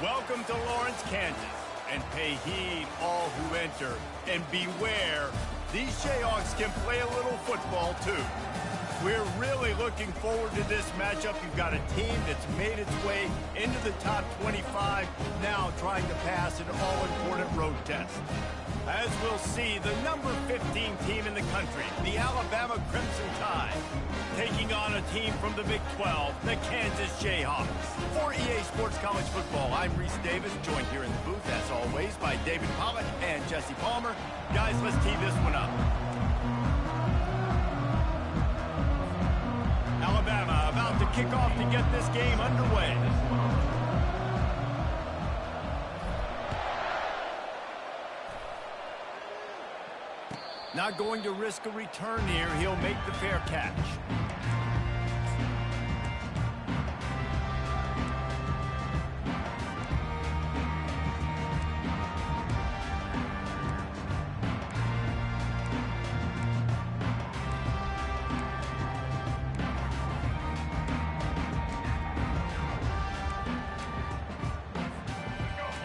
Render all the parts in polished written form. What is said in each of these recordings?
Welcome to Lawrence, Kansas, and pay heed all who enter, and beware, these Jayhawks can play a little football too. We're really looking forward to this matchup. You've got a team that's made its way into the top 25, now trying to pass an all-important road test. As we'll see, the number 15 team in the country, the Alabama Crimson Tide, taking on a team from the Big 12, the Kansas Jayhawks. For EA Sports College Football, I'm Reese Davis, joined here in the booth, as always, by David Pollock and Jesse Palmer. Guys, let's tee this one up. Alabama about to kick off to get this game underway. Not going to risk a return here. He'll make the fair catch.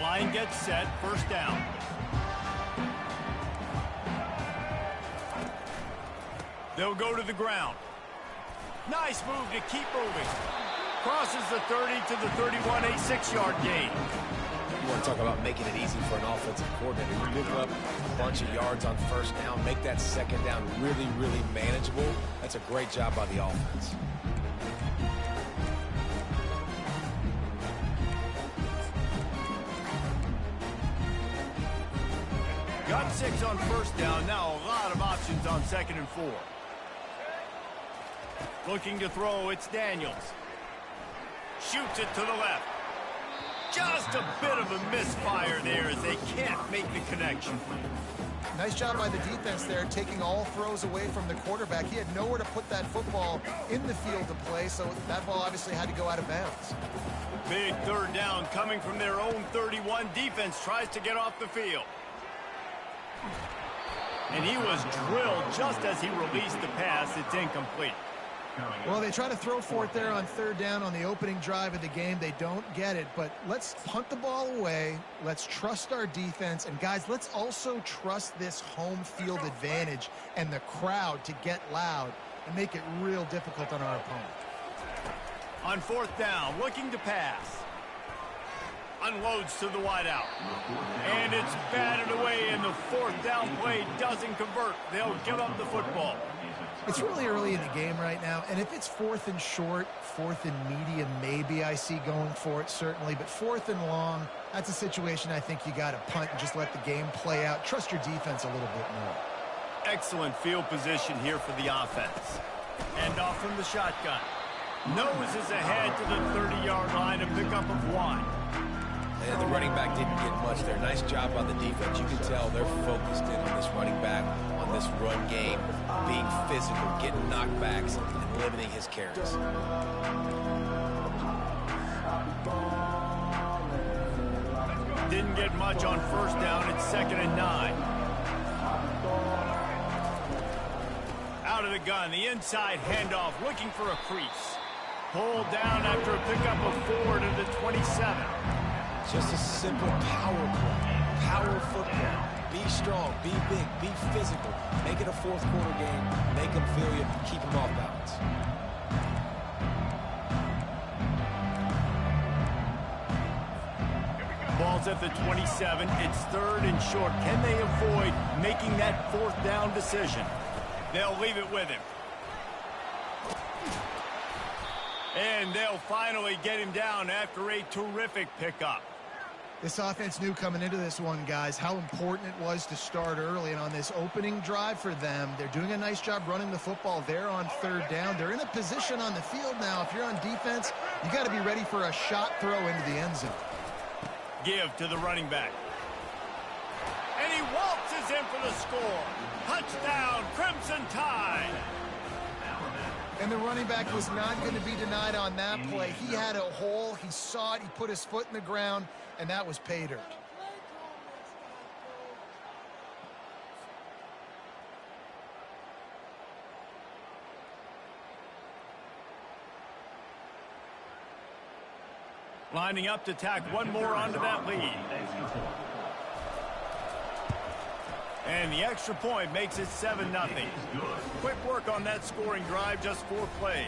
Line gets set, first down. They'll go to the ground. Nice move to keep moving. Crosses the 30 to the 31, a 6-yard gain. You want to talk about making it easy for an offensive coordinator. You pick up a bunch of yards on first down, make that second down really, really manageable. That's a great job by the offense. Got 6 on first down. Now a lot of options on 2nd and 4. Looking to throw, it's Daniels. Shoots it to the left. Just a bit of a misfire there as they can't make the connection. Nice job by the defense there, taking all throws away from the quarterback. He had nowhere to put that football in the field to play, so that ball obviously had to go out of bounds. Big third down coming from their own 31. Defense tries to get off the field. And he was drilled just as he released the pass. It's incomplete. Well, they try to throw for it there on third down on the opening drive of the game. They don't get it, but let's punt the ball away. Let's trust our defense. And, guys, let's also trust this home field advantage and the crowd to get loud and make it real difficult on our opponent. On fourth down, looking to pass. Unloads to the wideout. And it's batted away, and the fourth down play doesn't convert. They'll give up the football. It's really early in the game right now, and if it's 4th and short, 4th and medium, maybe I see going for it, certainly. But 4th and long, that's a situation I think you got to punt and just let the game play out. Trust your defense a little bit more. Excellent field position here for the offense. And off from the shotgun. Noses ahead to the 30-yard line, a pickup of 1. And the running back didn't get much there. Nice job by the defense. You can tell they're focused in on this running back, on this run game, being physical, getting knockbacks, and limiting his carries. Didn't get much on first down. It's 2nd and 9. Out of the gun, the inside handoff, looking for a crease. Pulled down after a pickup of 4 to the 27. Just a simple power play. Power football. Be strong, be big, be physical. Make it a fourth quarter game. Make them feel you. Keep them off balance. Ball's at the 27. It's 3rd and short. Can they avoid making that 4th down decision? They'll leave it with him. And they'll finally get him down after a terrific pickup. This offense knew coming into this one, guys, how important it was to start early. And on this opening drive for them, they're doing a nice job running the football there on 3rd down. They're in a position on the field now. If you're on defense, you got to be ready for a shot throw into the end zone. Give to the running back. And he waltzes in for the score. Touchdown, Crimson Tide. And the running back was not going to be denied on that play. He had a hole. He saw it. He put his foot in the ground, and that was pay dirt. Lining up to tack one more onto that lead. And the extra point makes it 7-0. Quick work on that scoring drive, just 4 plays.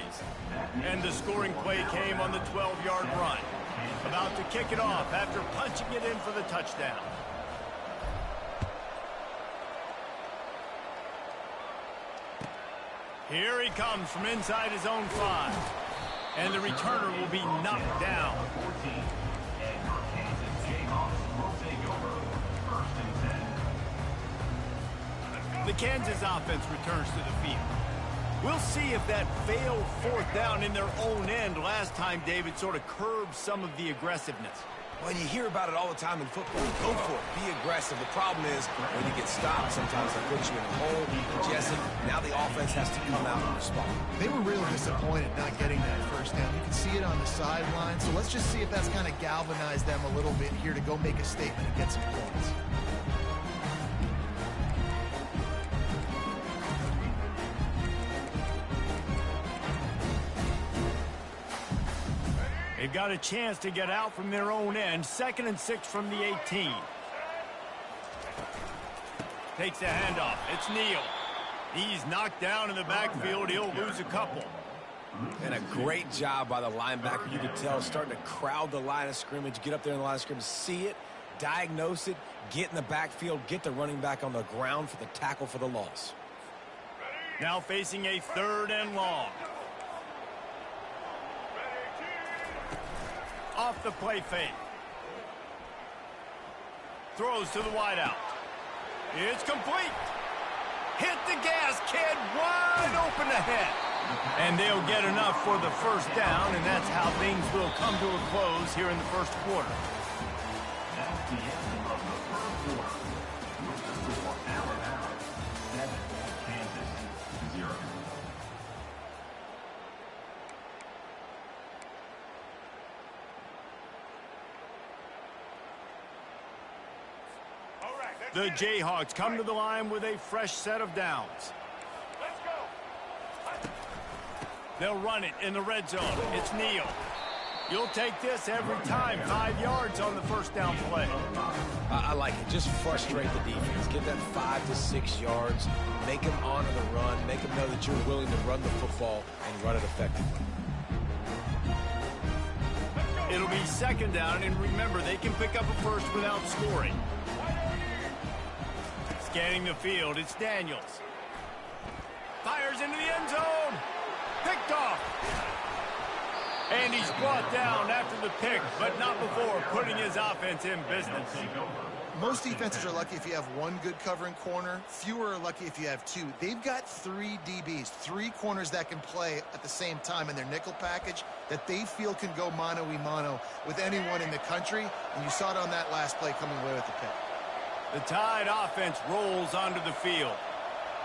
And the scoring play came on the 12-yard run. About to kick it off after punching it in for the touchdown. Here he comes from inside his own 5. And the returner will be knocked down. The Kansas offense returns to the field. We'll see if that failed 4th down in their own end last time, David, sort of curbed some of the aggressiveness. Well, you hear about it all the time in football. Go for it. Be aggressive. The problem is when you get stopped, sometimes they put you in a hole. Jesse, now the offense has to come out and respond. They were real disappointed not getting that first down. You can see it on the sideline. So let's just see if that's kind of galvanized them a little bit here to go make a statement and get some points. They've got a chance to get out from their own end. 2nd and 6 from the 18. Takes the handoff. It's Neal. He's knocked down in the backfield. He'll lose a couple. And a great job by the linebacker. You could tell starting to crowd the line of scrimmage, get up there in the line of scrimmage, see it, diagnose it, get in the backfield, get the running back on the ground for the tackle for the loss. Now facing a 3rd and long. Off the play fake. Throws to the wideout. It's complete. Hit the gas, kid. Wide open ahead. And they'll get enough for the first down, and that's how things will come to a close here in the first quarter. That's the end of the first quarter. With the score, Alabama 7, Kansas 0. The Jayhawks come to the line with a fresh set of downs. Let's go. They'll run it in the red zone. It's Neal. You'll take this every time. 5 yards on the first down play. I like it. Just frustrate the defense. Get that 5 to 6 yards. Make them honor the run. Make them know that you're willing to run the football and run it effectively. It'll be 2nd down, and remember, they can pick up a first without scoring. Scanning the field, it's Daniels. Fires into the end zone. Picked off. And he's brought down after the pick, but not before putting his offense in business. Most defenses are lucky if you have one good covering corner. Fewer are lucky if you have 2. They've got 3 DBs, 3 corners that can play at the same time in their nickel package that they feel can go mano-a-mano with anyone in the country. And you saw it on that last play coming away with the pick. The Tide offense rolls onto the field.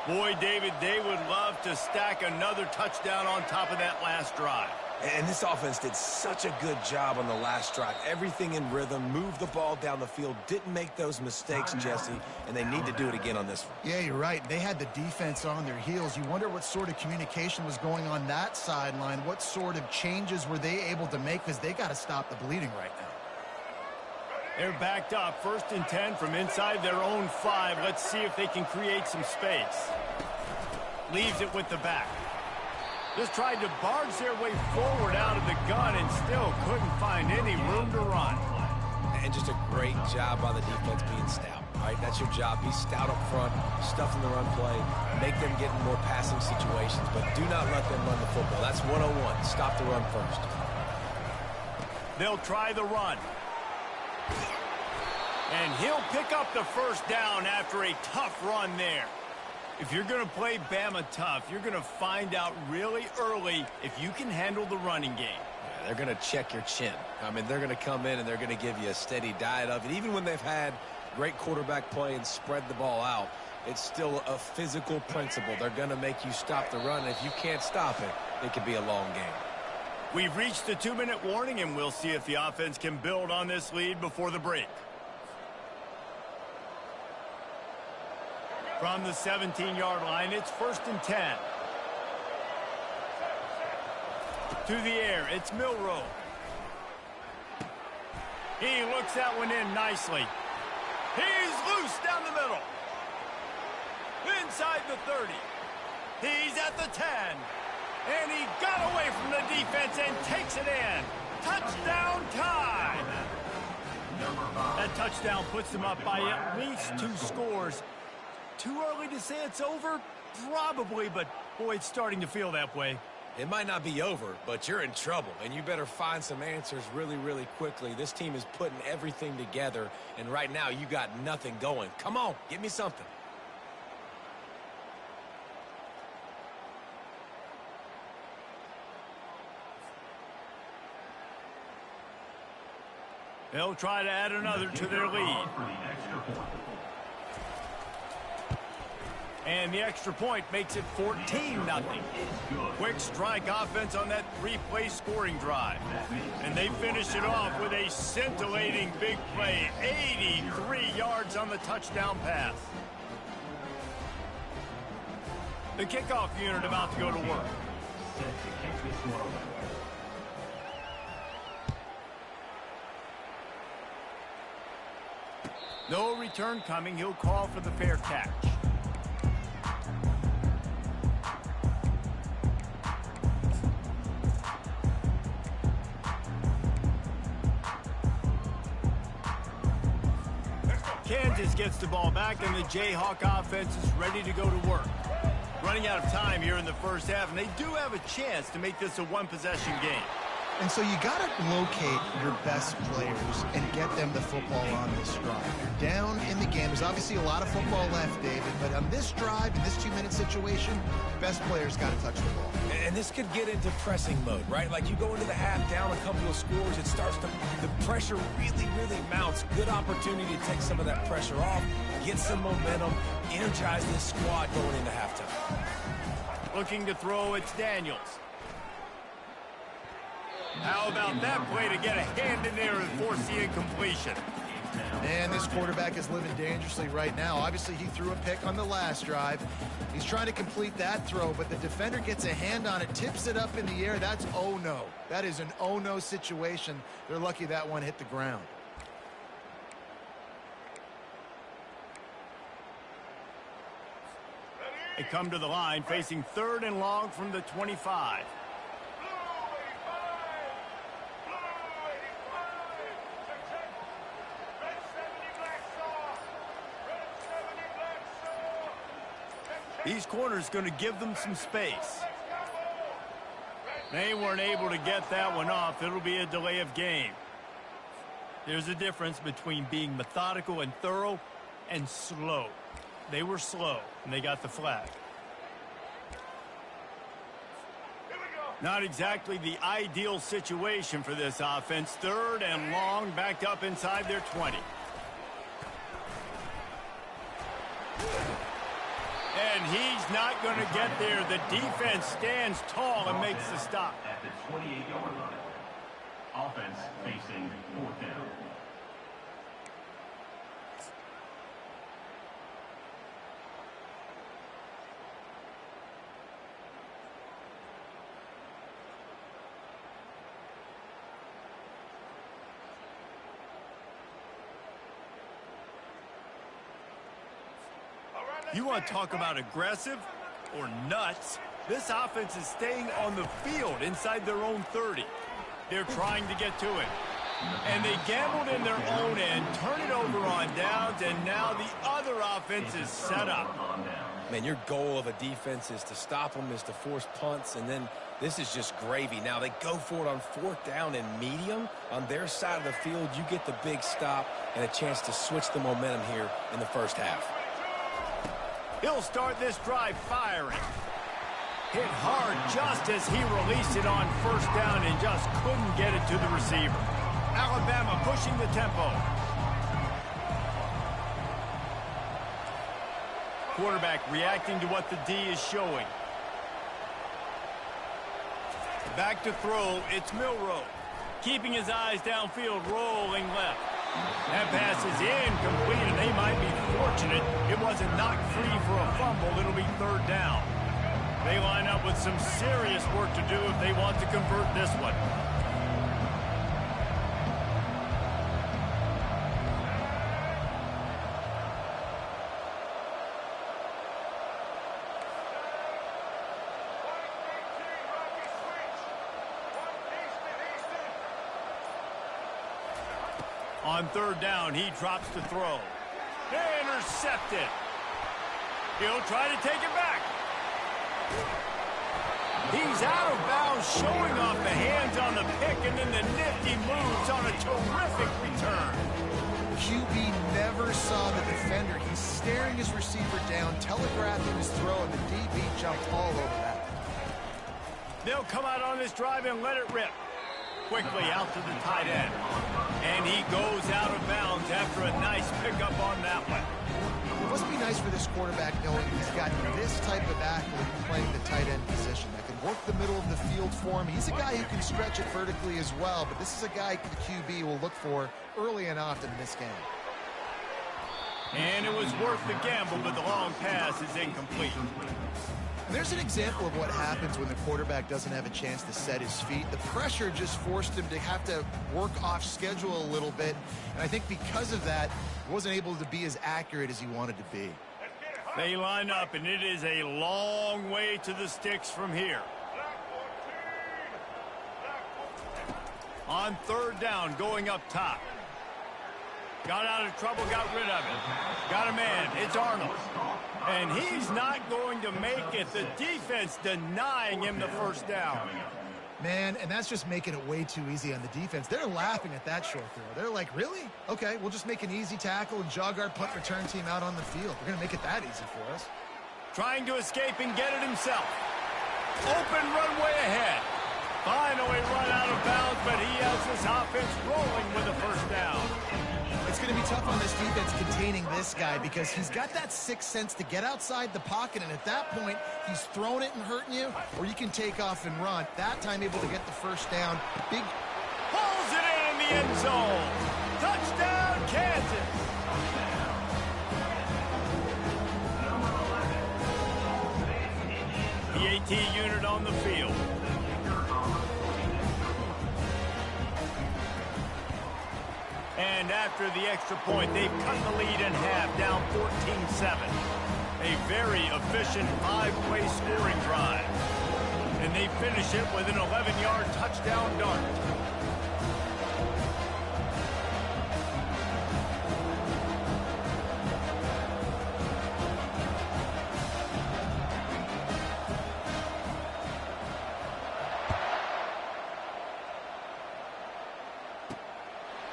Boy, David, they would love to stack another touchdown on top of that last drive. And this offense did such a good job on the last drive. Everything in rhythm, moved the ball down the field, didn't make those mistakes, Jesse, and they need to do it again on this one. Yeah, you're right. They had the defense on their heels. You wonder what sort of communication was going on that sideline. What sort of changes were they able to make, because they got to stop the bleeding right now. They're backed up. 1st and 10 from inside their own 5. Let's see if they can create some space. Leaves it with the back. Just tried to barge their way forward out of the gun and still couldn't find any room to run. And just a great job by the defense being stout. All right, that's your job. Be stout up front, stuff in the run play, make them get in more passing situations, but do not let them run the football. That's 101. Stop the run first. They'll try the run. And he'll pick up the first down after a tough run there. If you're going to play Bama tough, you're going to find out really early if you can handle the running game. Yeah, they're going to check your chin. I mean, they're going to come in and they're going to give you a steady diet of it. Even when they've had great quarterback play and spread the ball out, it's still a physical principle. They're going to make you stop the run. And if you can't stop it, it could be a long game. We've reached the 2-minute warning, and we'll see if the offense can build on this lead before the break. From the 17-yard line, it's 1st and 10. To the air, it's Milroe. He looks that one in nicely. He's loose down the middle. Inside the 30. He's at the 10. And he got away from the defense and takes it in. Touchdown time. That touchdown puts them up by at least 2 scores. Too early to say it's over? Probably, but boy, it's starting to feel that way. It might not be over, but you're in trouble, and you better find some answers really, really quickly. This team is putting everything together, and right now you got nothing going. Come on, give me something. They'll try to add another to their lead. And the extra point makes it 14-0. Quick strike offense on that 3-play scoring drive. And they finish it off with a scintillating big play. 83 yards on the touchdown pass. The kickoff unit about to go to work. No return coming. He'll call for the fair catch. Kansas gets the ball back, and the Jayhawk offense is ready to go to work. Running out of time here in the first half, and they do have a chance to make this a one-possession game. And so you got to locate your best players and get them the football on this drive. You're down in the game. There's obviously a lot of football left, David, but on this drive, in this 2-minute situation, best players got to touch the ball. And this could get into pressing mode, right? Like you go into the half down a couple of scores, it starts to, the pressure really, really mounts. Good opportunity to take some of that pressure off, get some momentum, energize this squad going into halftime. Looking to throw, it's Daniels. How about that play to get a hand in there and force the incompletion? And this quarterback is living dangerously right now. Obviously, he threw a pick on the last drive. He's trying to complete that throw, but the defender gets a hand on it, tips it up in the air. That's oh no. That is an oh no situation. They're lucky that one hit the ground. They come to the line facing 3rd and long from the 25. These corners going to give them some space. They weren't able to get that one off. It'll be a delay of game. There's a difference between being methodical and thorough and slow. They were slow, and they got the flag. Not exactly the ideal situation for this offense. 3rd and long, backed up inside their 20. And he's not going to get there. The defense stands tall and makes the stop. At the 28-yard line. Offense facing 4th down. You want to talk about aggressive or nuts? This offense is staying on the field inside their own 30. They're trying to get to it. And they gambled in their own end, turn it over on downs, and now the other offense is set up. Man, your goal of a defense is to stop them, is to force punts, and then this is just gravy. Now they go for it on 4th down and medium. On their side of the field, you get the big stop and a chance to switch the momentum here in the first half. He'll start this drive firing. Hit hard just as he released it on 1st down and just couldn't get it to the receiver. Alabama pushing the tempo. Quarterback reacting to what the D is showing. Back to throw, it's Milroe. Keeping his eyes downfield, rolling left. That pass is incomplete, and they might be fortunate it wasn't knocked free for a fumble. It'll be 3rd down. They line up with some serious work to do if they want to convert this one. On third down, he drops to throw. Intercepted. He'll try to take it back. He's out of bounds, showing off the hands on the pick, and then the nifty moves on a terrific return. QB never saw the defender. He's staring his receiver down, telegraphing his throw, and the DB jumped all over that. They'll come out on this drive and let it rip. Quickly out to the tight end. And he goes out of bounds after a nice pickup on that one. It must be nice for this quarterback knowing he's got this type of athlete playing the tight end position that can work the middle of the field for him. He's a guy who can stretch it vertically as well, but this is a guy the QB will look for early and often in this game. And it was worth the gamble, but the long pass is incomplete. And there's an example of what happens when the quarterback doesn't have a chance to set his feet. The pressure just forced him to have to work off schedule a little bit. And I think because of that, he wasn't able to be as accurate as he wanted to be. They line up, and it is a long way to the sticks from here. On third down, going up top. Got out of trouble, got rid of it. Got a man, it's Arnold. And he's not going to make it. The defense denying him the first down. Man, and that's just making it way too easy on the defense. They're laughing at that short throw. They're like, really? Okay, we'll just make an easy tackle and jog our punt return team out on the field. We're going to make it that easy for us. Trying to escape and get it himself. Open runway ahead. Finally run out of bounds, but he has this offense rolling with a first down. It's going to be tough on this defense containing this guy because he's got that sixth sense to get outside the pocket, and at that point, he's throwing it and hurting you, or you can take off and run. That time able to get the first down. Big pulls it in the end zone. Touchdown, Kansas. The AT unit on the field. And after the extra point, they've cut the lead in half, down 14-7. A very efficient five-play scoring drive. And they finish it with an 11-yard touchdown dart.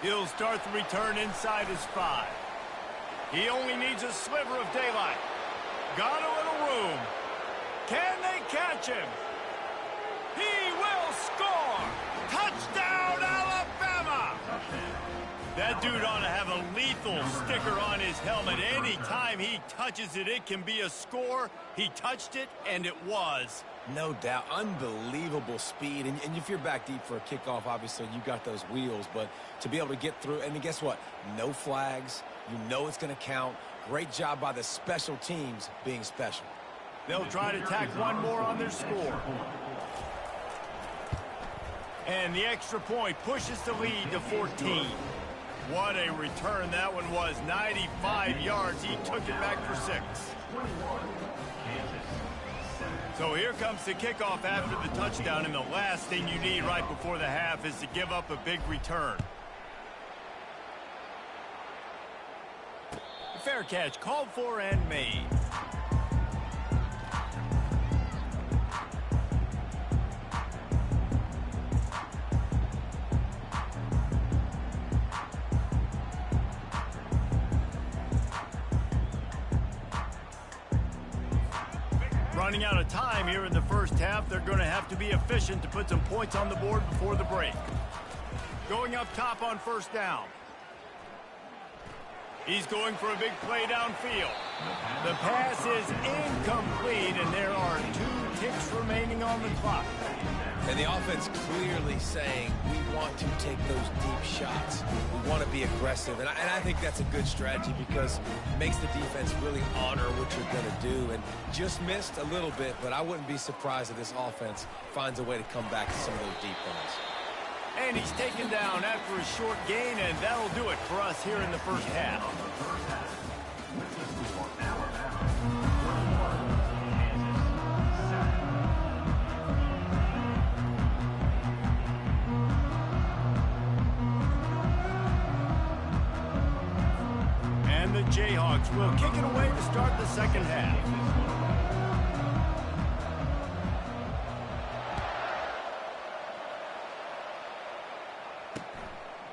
He'll start the return inside his 5. He only needs a sliver of daylight. Got a little room. Can they catch him? He will score! Touchdown, Alabama! That dude ought to have a lethal sticker on his helmet. Anytime he touches it, it can be a score. He touched it, and it was. No doubt. Unbelievable speed. And if you're back deep for a kickoff, obviously you got those wheels. But to be able to get through, and guess what? No flags. You know it's going to count. Great job by the special teams being special. They'll try to tack one more on their score. And the extra point pushes the lead to 14. What a return that one was. 95 yards. He took it back for 6. So here comes the kickoff after the touchdown, and the last thing you need right before the half is to give up a big return. Fair catch called for and made. Running out of time here in the first half. They're going to have to be efficient to put some points on the board before the break. Going up top on first down. He's going for a big play downfield. The pass is incomplete, and there are 2 ticks remaining on the clock. And the offense clearly saying, we want to take those deep shots. We want to be aggressive. And I think that's a good strategy because it makes the defense really honor what you're going to do. And just missed a little bit, but I wouldn't be surprised if this offense finds a way to come back to some of those deep ones. And he's taken down after a short gain, and that'll do it for us here in the first half. Jayhawks will kick it away to start the second half.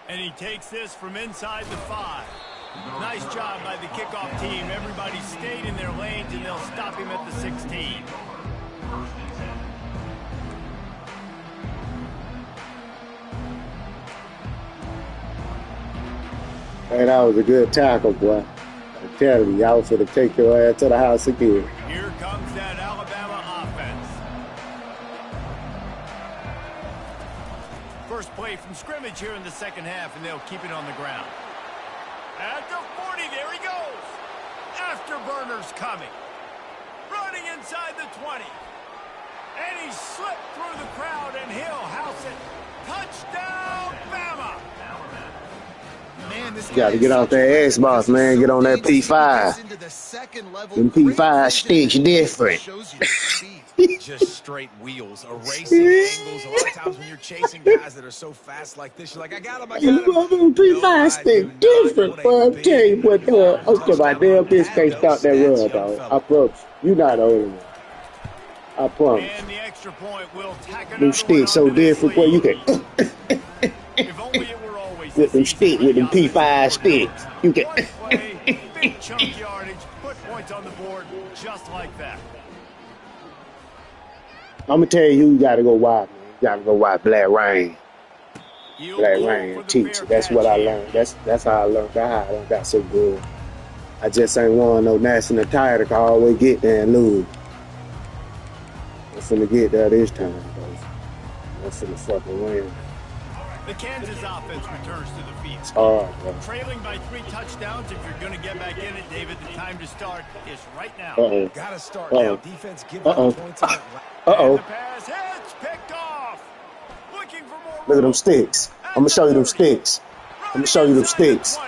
And he takes this from inside the 5. Nice job by the kickoff team. Everybody stayed in their lanes, and they'll stop him at the 16. Hey, that was a good tackle, boy. I'm telling you, y'all should have taken your ass to the house again. Here comes that Alabama offense. First play from scrimmage here in the second half, and they'll keep it on the ground. At the 40, there he goes. Afterburners coming. Running inside the 20. And he slipped through the crowd, and he'll house it. Touchdown, Bama! Man, this Got to get off that Xbox, man. Get on that P5. Them P5 sticks different. Just straight wheels, erasing angles. A lot of times when you're chasing guys that are so fast like this, you're like, I got him, I got him. P5 stick different, bro. I'm telling you what, okay, my damn bitch can't stop that run, dog. I promise. You not the only one. I promise. And the extra point will tack Them sticks so different, boy. You can if only it were always with them stick, with them P5 sticks. You can. One play, big chunk yardage, put points on the board just like that. I'm gonna tell you, you gotta go watch, man. You gotta go watch Black Rain. Black Rain and teach. That's what I learned. That's how I learned. That's how I learned that so good. I just ain't want no national title. I always get there and lose. I'm finna get there this time, though. I'm finna fucking win. The Kansas offense returns to the field. Bro. Trailing by 3 touchdowns. If you're going to get back in it, David, the time to start is right now. Gotta start now. Defense gives up points on it. And the pass hits, picked off. Looking for more. Look at them sticks. I'm gonna show you them sticks. I'm gonna show you them sticks.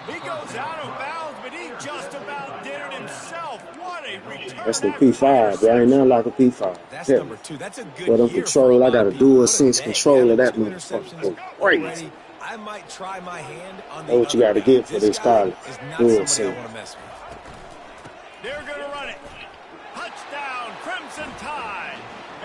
He goes out of bounds, but he just about did it himself. What a return. That's the P5, bro. Ain't nothing like a P5. That's number 2. That's a good But on year control, I got a dual sense today. control of that Two motherfucker. interceptions Crazy. I might try my hand on the That's what you other gotta guy. get for this college. Is not Dual somebody I sense. want to mess with. They're going to run it. Touchdown, Crimson Tide.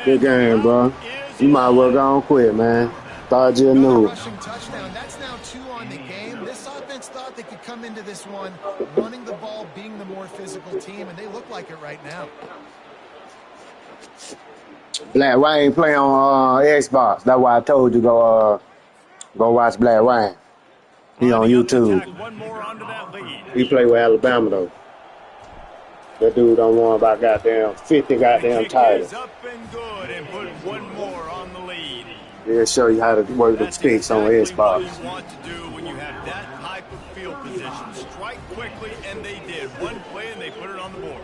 Good game, bro. You might well go and quit, man. Thought you knew. Rushing touchdown. That's now 2 on the game. This offense thought they could come into this one running the ball, being the more physical team, and they look like it right now. Black Rain play on Xbox. That's why I told you go watch Black Rain. He on YouTube. One more onto that lead. He play with Alabama though. That dude don't want about goddamn 50 goddamn titles. Up and good, and put one more on the lead. He'll show you how to work the sticks on exactly what Xbox. you want to do when you have that type of field position. Strike quickly, and they did. One play, and they put it on the board.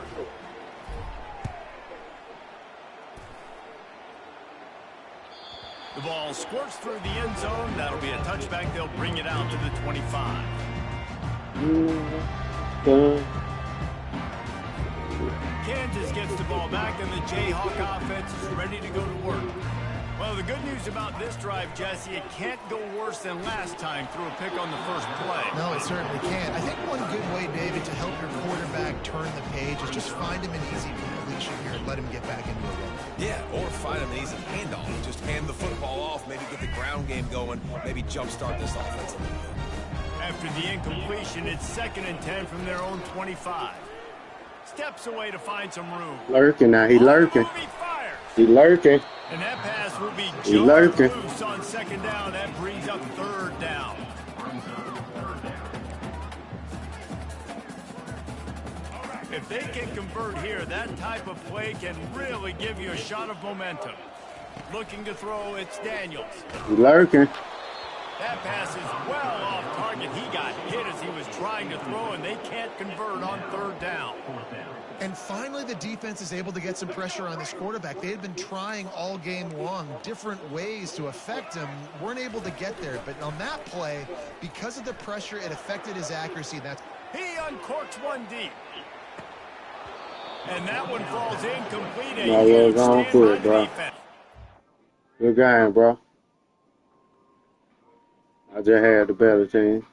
The ball squirts through the end zone. That'll be a touchback. They'll bring it out to the 25. Kansas gets the ball back, and the Jayhawk offense is ready to go to work. Well, the good news about this drive, Jesse, it can't go worse than last time through a pick on the first play. No, it certainly can't. I think one good way, David, to help your quarterback turn the page is just find him an easy completion here and let him get back into it. Yeah, or find him an easy handoff. Just hand the football off, maybe get the ground game going, maybe jumpstart this offense a little bit. After the incompletion, it's 2nd and 10 from their own 25. Steps away to find some room. Lurking now, he lurking. He fires. He lurking. And that pass will be He lurking. loose on 2nd down. That brings up 3rd down. If they can convert here, that type of play can really give you a shot of momentum. Looking to throw, it's Daniels. He lurking. That pass is well off target. He got hit as he was trying to throw, and they can't convert on 3rd down. And finally, the defense is able to get some pressure on this quarterback. They had been trying all game long different ways to affect him. Weren't able to get there. But on that play, because of the pressure, it affected his accuracy. He uncorks one deep. And that one falls incomplete. No, we're going for it, bro. Defense. Good game, bro. I just had the better team.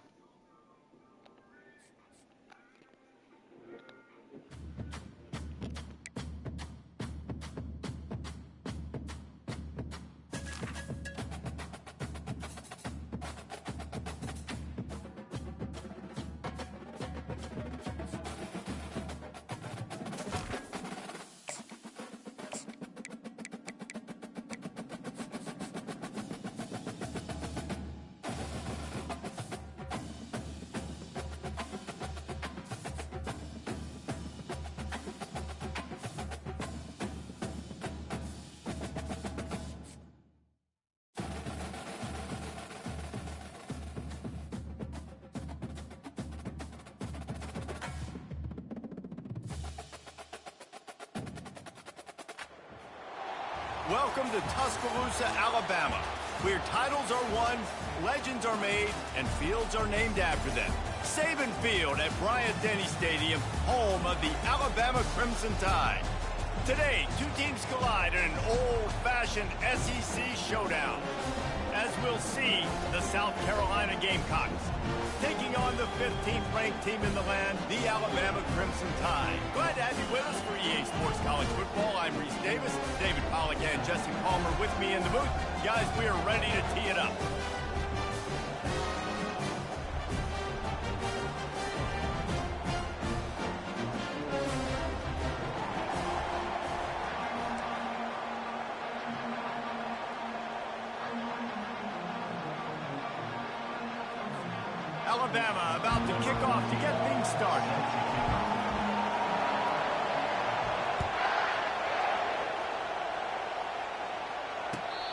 Welcome to Tuscaloosa, Alabama, where titles are won, legends are made, and fields are named after them. Saban Field at Bryant-Denny Stadium, home of the Alabama Crimson Tide. Today, two teams collide in an old-fashioned SEC showdown. As we'll see, the South Carolina Gamecocks taking on the 15th-ranked team in the land, the Alabama Crimson Tide. Glad to have you with us for EA Sports College Football. I'm Reese Davis, David Pollack and Jesse Palmer with me in the booth. Guys, we are ready to tee it up. Alabama about to kick off to get things started.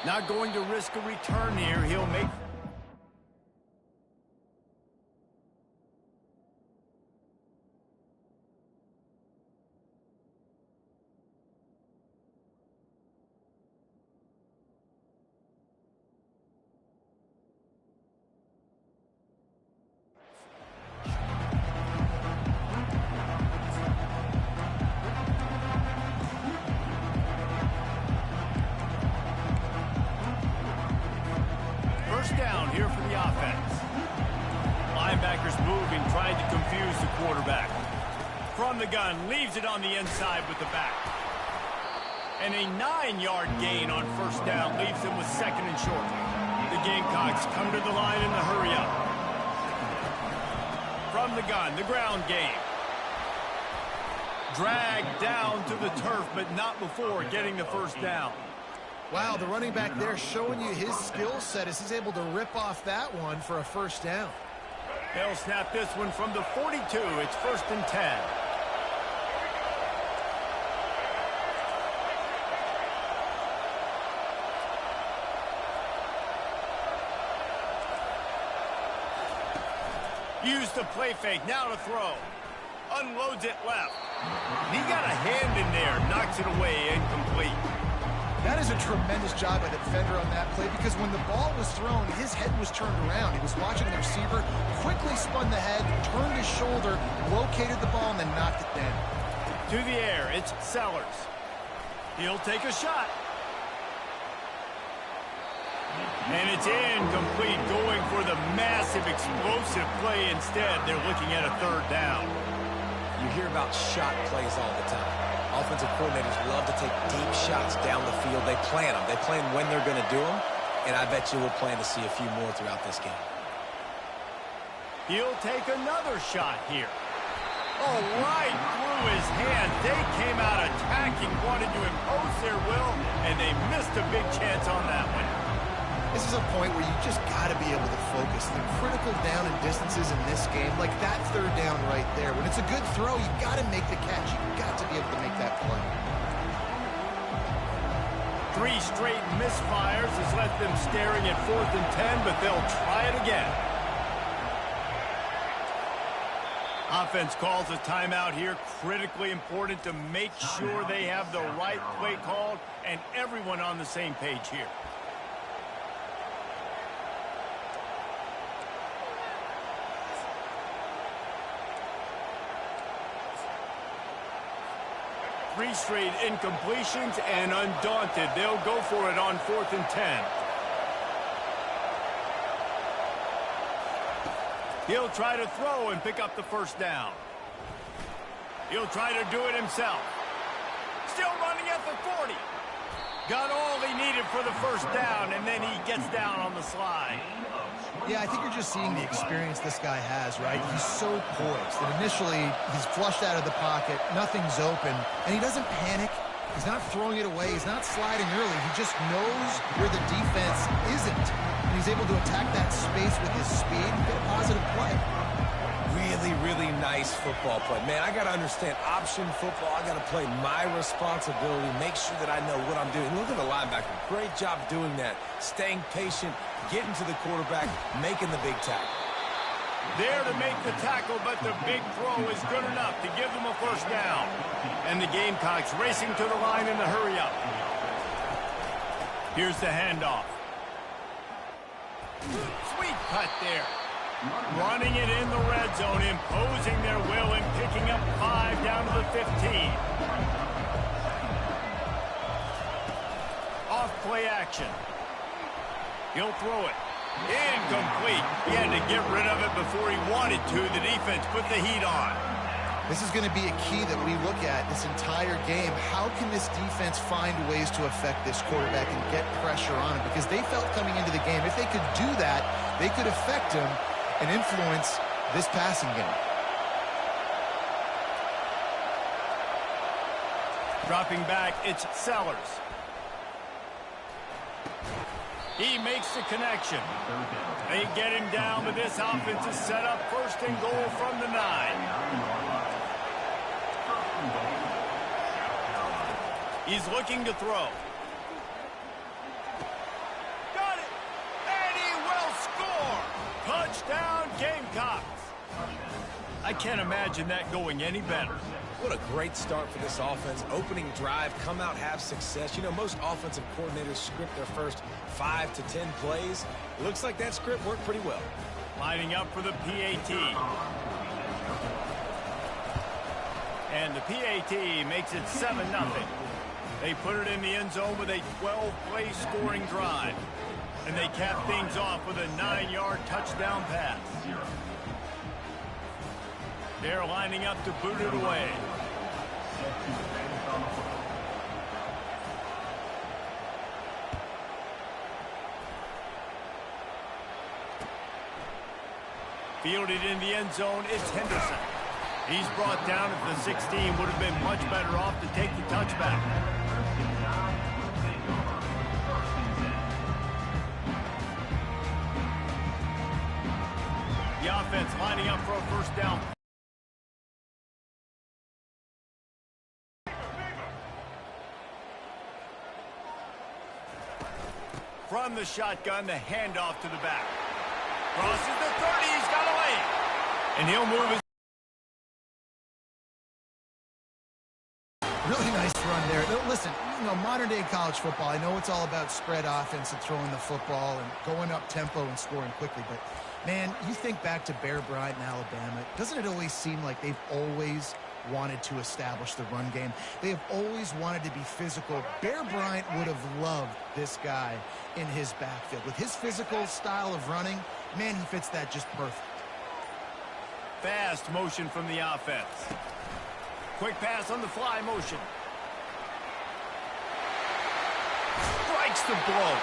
Not going to risk a return here. He'll make... down here for the offense. Linebackers moving, trying to confuse the quarterback. From the gun, leaves it on the inside with the back. And a 9-yard gain on first down leaves them with second and short. The Gamecocks come to the line in the hurry up. From the gun, the ground game. Dragged down to the turf, but not before getting the first down. Wow, the running back there showing you his skill set as he's able to rip off that one for a first down. They'll snap this one from the 42. It's 1st and 10. Use the play fake, now to throw. Unloads it left. He got a hand in there, knocks it away, incomplete. That is a tremendous job by the defender on that play because when the ball was thrown, his head was turned around. He was watching the receiver, quickly spun the head, turned his shoulder, located the ball, and then knocked it down. To the air, it's Sellers. He'll take a shot. And it's incomplete, going for the massive, explosive play instead. They're looking at a third down. You hear about shot plays all the time. Offensive coordinators love to take deep shots down the field. They plan them. They plan when they're going to do them, and I bet you we'll plan to see a few more throughout this game. He'll take another shot here. Oh, right through his hand. They came out attacking, wanted to impose their will, and they missed a big chance on that one. This is a point where you just got to be able to focus. The critical down and distances in this game, like that third down right there. When it's a good throw, you got to make the catch. You got to be able to make that play. 3 straight misfires has left them staring at 4th and 10, but they'll try it again. Offense calls a timeout here. Critically important to make sure they have the right play called and everyone on the same page here. Three straight incompletions, and undaunted, they'll go for it on 4th and 10. He'll try to throw and pick up the first down. He'll try to do it himself. Still running at the 40. Got all he needed for the first down, and then he gets down on the slide. Yeah, I think you're just seeing the experience this guy has, right? He's so poised. And initially, he's flushed out of the pocket, nothing's open, and he doesn't panic. He's not throwing it away. He's not sliding early. He just knows where the defense isn't. And he's able to attack that space with his speed and get a positive play. Really, really nice football play. Man, I got to understand option football. I got to play my responsibility, make sure that I know what I'm doing. Look at the linebacker. Great job doing that. Staying patient, getting to the quarterback, making the big tackle. There to make the tackle, but the big throw is good enough to give them a first down. And the Gamecocks racing to the line in the hurry up. Here's the handoff. Sweet cut there. Running it in the red zone, imposing their will and picking up 5 down to the 15. Off play action. He'll throw it. Incomplete. He had to get rid of it before he wanted to. The defense put the heat on. This is going to be a key that we look at this entire game. How can this defense find ways to affect this quarterback and get pressure on him? Because they felt coming into the game, if they could do that, they could affect him and influence this passing game. Dropping back, it's Sellers. He makes the connection. They get him down, but this offense is set up first and goal from the 9. He's looking to throw. Got it! And he will score! Touchdown, Gamecocks! I can't imagine that going any better. What a great start for this offense. Opening drive, come out, have success. You know, most offensive coordinators script their first 5 to 10 plays. It looks like that script worked pretty well. Lining up for the PAT. And the PAT makes it 7-0. They put it in the end zone with a 12-play scoring drive. And they cap things off with a 9-yard touchdown pass. They're lining up to boot it away. Fielded in the end zone, it's Henderson. He's brought down at the 16. Would have been much better off to take the touchback. The offense lining up for a first down. From the shotgun, the handoff to the back. Crosses the 30, he's got a lane. And he'll move his... Really nice run there. Listen, you know, modern-day college football, I know it's all about spread offense and throwing the football and going up tempo and scoring quickly, but, man, you think back to Bear Bryant in Alabama, doesn't it always seem like they've always wanted to establish the run game? They have always wanted to be physical. Bear Bryant would have loved this guy in his backfield. With his physical style of running, man, he fits that just perfect. Fast motion from the offense. Quick pass on the fly motion. Strikes the blow.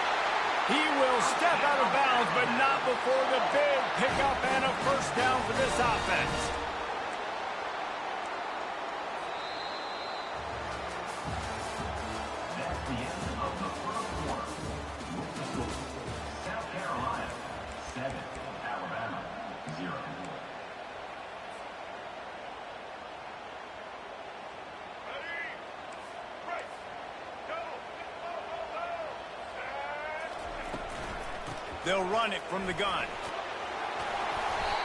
He will step out of bounds, but not before the big pickup and a first down for this offense. That's the end of the first quarter. South Carolina 7, Alabama 0. They'll run it from the gun.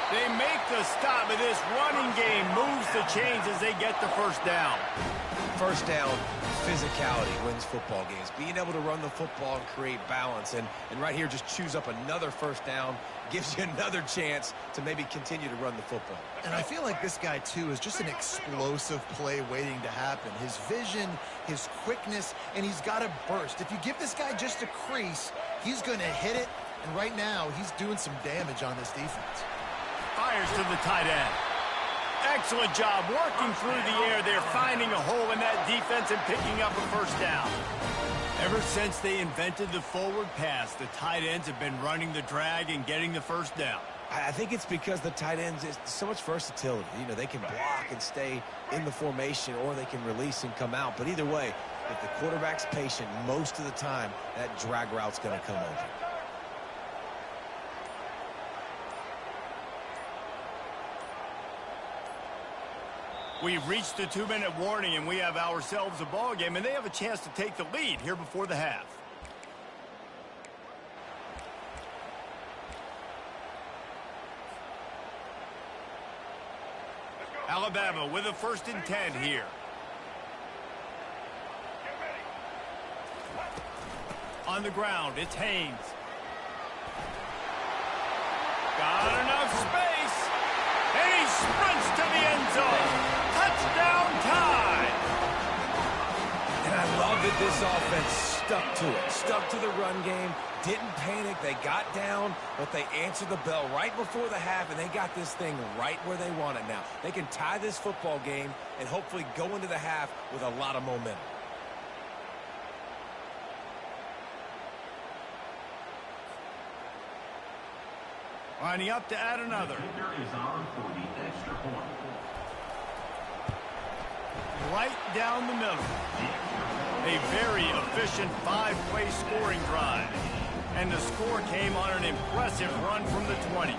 They make the stop, but this running game moves the chains as they get the first down. First down, physicality wins football games. Being able to run the football and create balance. And right here, just choose up another first down, gives you another chance to maybe continue to run the football. And I feel like this guy, too, is just an explosive play waiting to happen. His vision, his quickness, and he's got a burst. If you give this guy just a crease, he's going to hit it. And right now, he's doing some damage on this defense. Fires to the tight end. Excellent job working through the air. They're finding a hole in that defense and picking up a first down. Ever since they invented the forward pass, the tight ends have been running the drag and getting the first down. I think it's because the tight ends is so much versatility. You know, they can block and stay in the formation, or they can release and come out. But either way, if the quarterback's patient, most of the time, that drag route's going to come over. We've reached the 2-minute warning, and we have ourselves a ball game, and they have a chance to take the lead here before the half. Alabama with a 1st and 10 here. On the ground, it's Haynes. Got enough space. And he sprints to the end zone. Touchdown time. And I love that this offense stuck to it. Stuck to the run game. Didn't panic. They got down, but they answered the bell right before the half, and they got this thing right where they want it now. They can tie this football game and hopefully go into the half with a lot of momentum. Lining up to add another. Right down the middle. A very efficient 5-play scoring drive. And the score came on an impressive run from the 20.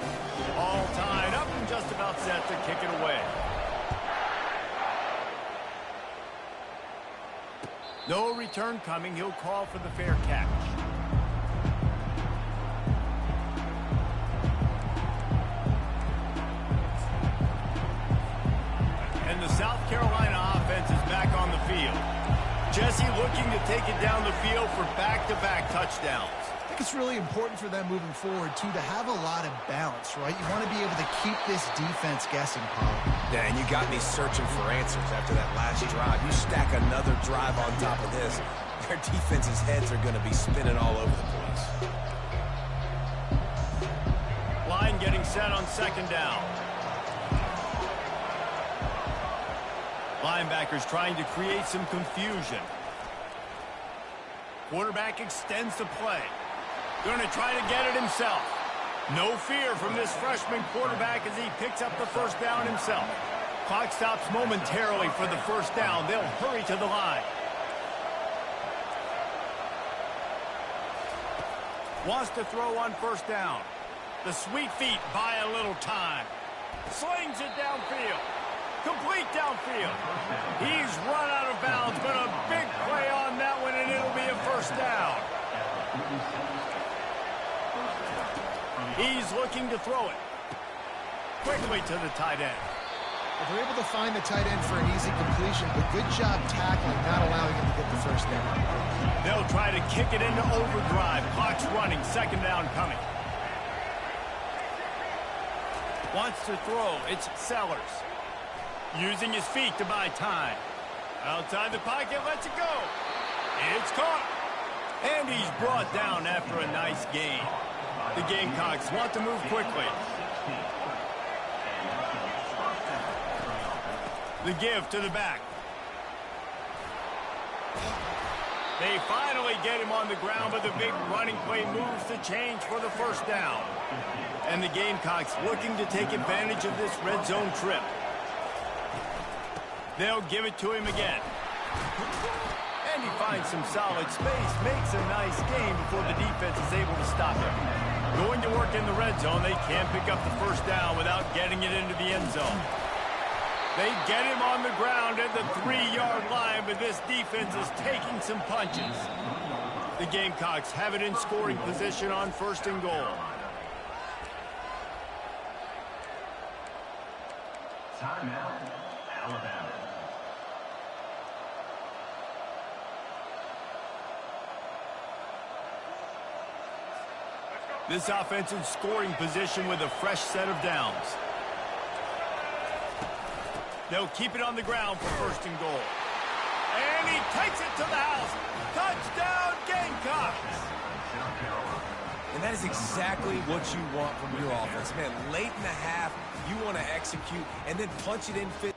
All tied up and just about set to kick it away. No return coming. He'll call for the fair catch. And the South Carolina offense is back on the field. Jesse looking to take it down the field for back-to-back touchdowns. I think it's really important for them moving forward, too, to have a lot of balance, right? You want to be able to keep this defense guessing, Paul. Yeah, and you got me searching for answers after that last drive. You stack another drive on top of this, their defense's heads are going to be spinning all over the place. Line getting set on second down. Linebackers trying to create some confusion. Quarterback extends the play. Going to try to get it himself. No fear from this freshman quarterback as he picks up the first down himself. Clock stops momentarily for the first down. They'll hurry to the line. Wants to throw on first down. The sweet feet buy a little time. Slings it downfield. Complete downfield. He's run out of bounds, but a big play on that one, and it'll be a first down. He's looking to throw it. Quickly to the tight end. If they're able to find the tight end for an easy completion, but good job tackling, not allowing him to get the first down. They'll try to kick it into overdrive. Clock's running. Second down coming. Wants to throw. It's Sellers. Using his feet to buy time. Outside the pocket, lets it go. It's caught. And he's brought down after a nice gain. The Gamecocks want to move quickly. The give to the back. They finally get him on the ground, but the big running play moves the change for the first down. And the Gamecocks looking to take advantage of this red zone trip. They'll give it to him again. And he finds some solid space, makes a nice gain before the defense is able to stop him. Going to work in the red zone, they can't pick up the first down without getting it into the end zone. They get him on the ground at the 3-yard line, but this defense is taking some punches. The Gamecocks have it in scoring position on first and goal. Timeout, Alabama. This offense in scoring position with a fresh set of downs. They'll keep it on the ground for first and goal. And he takes it to the house. Touchdown, Gamecocks! And that is exactly what you want from your offense. Man, late in the half, you want to execute and then punch it in fit.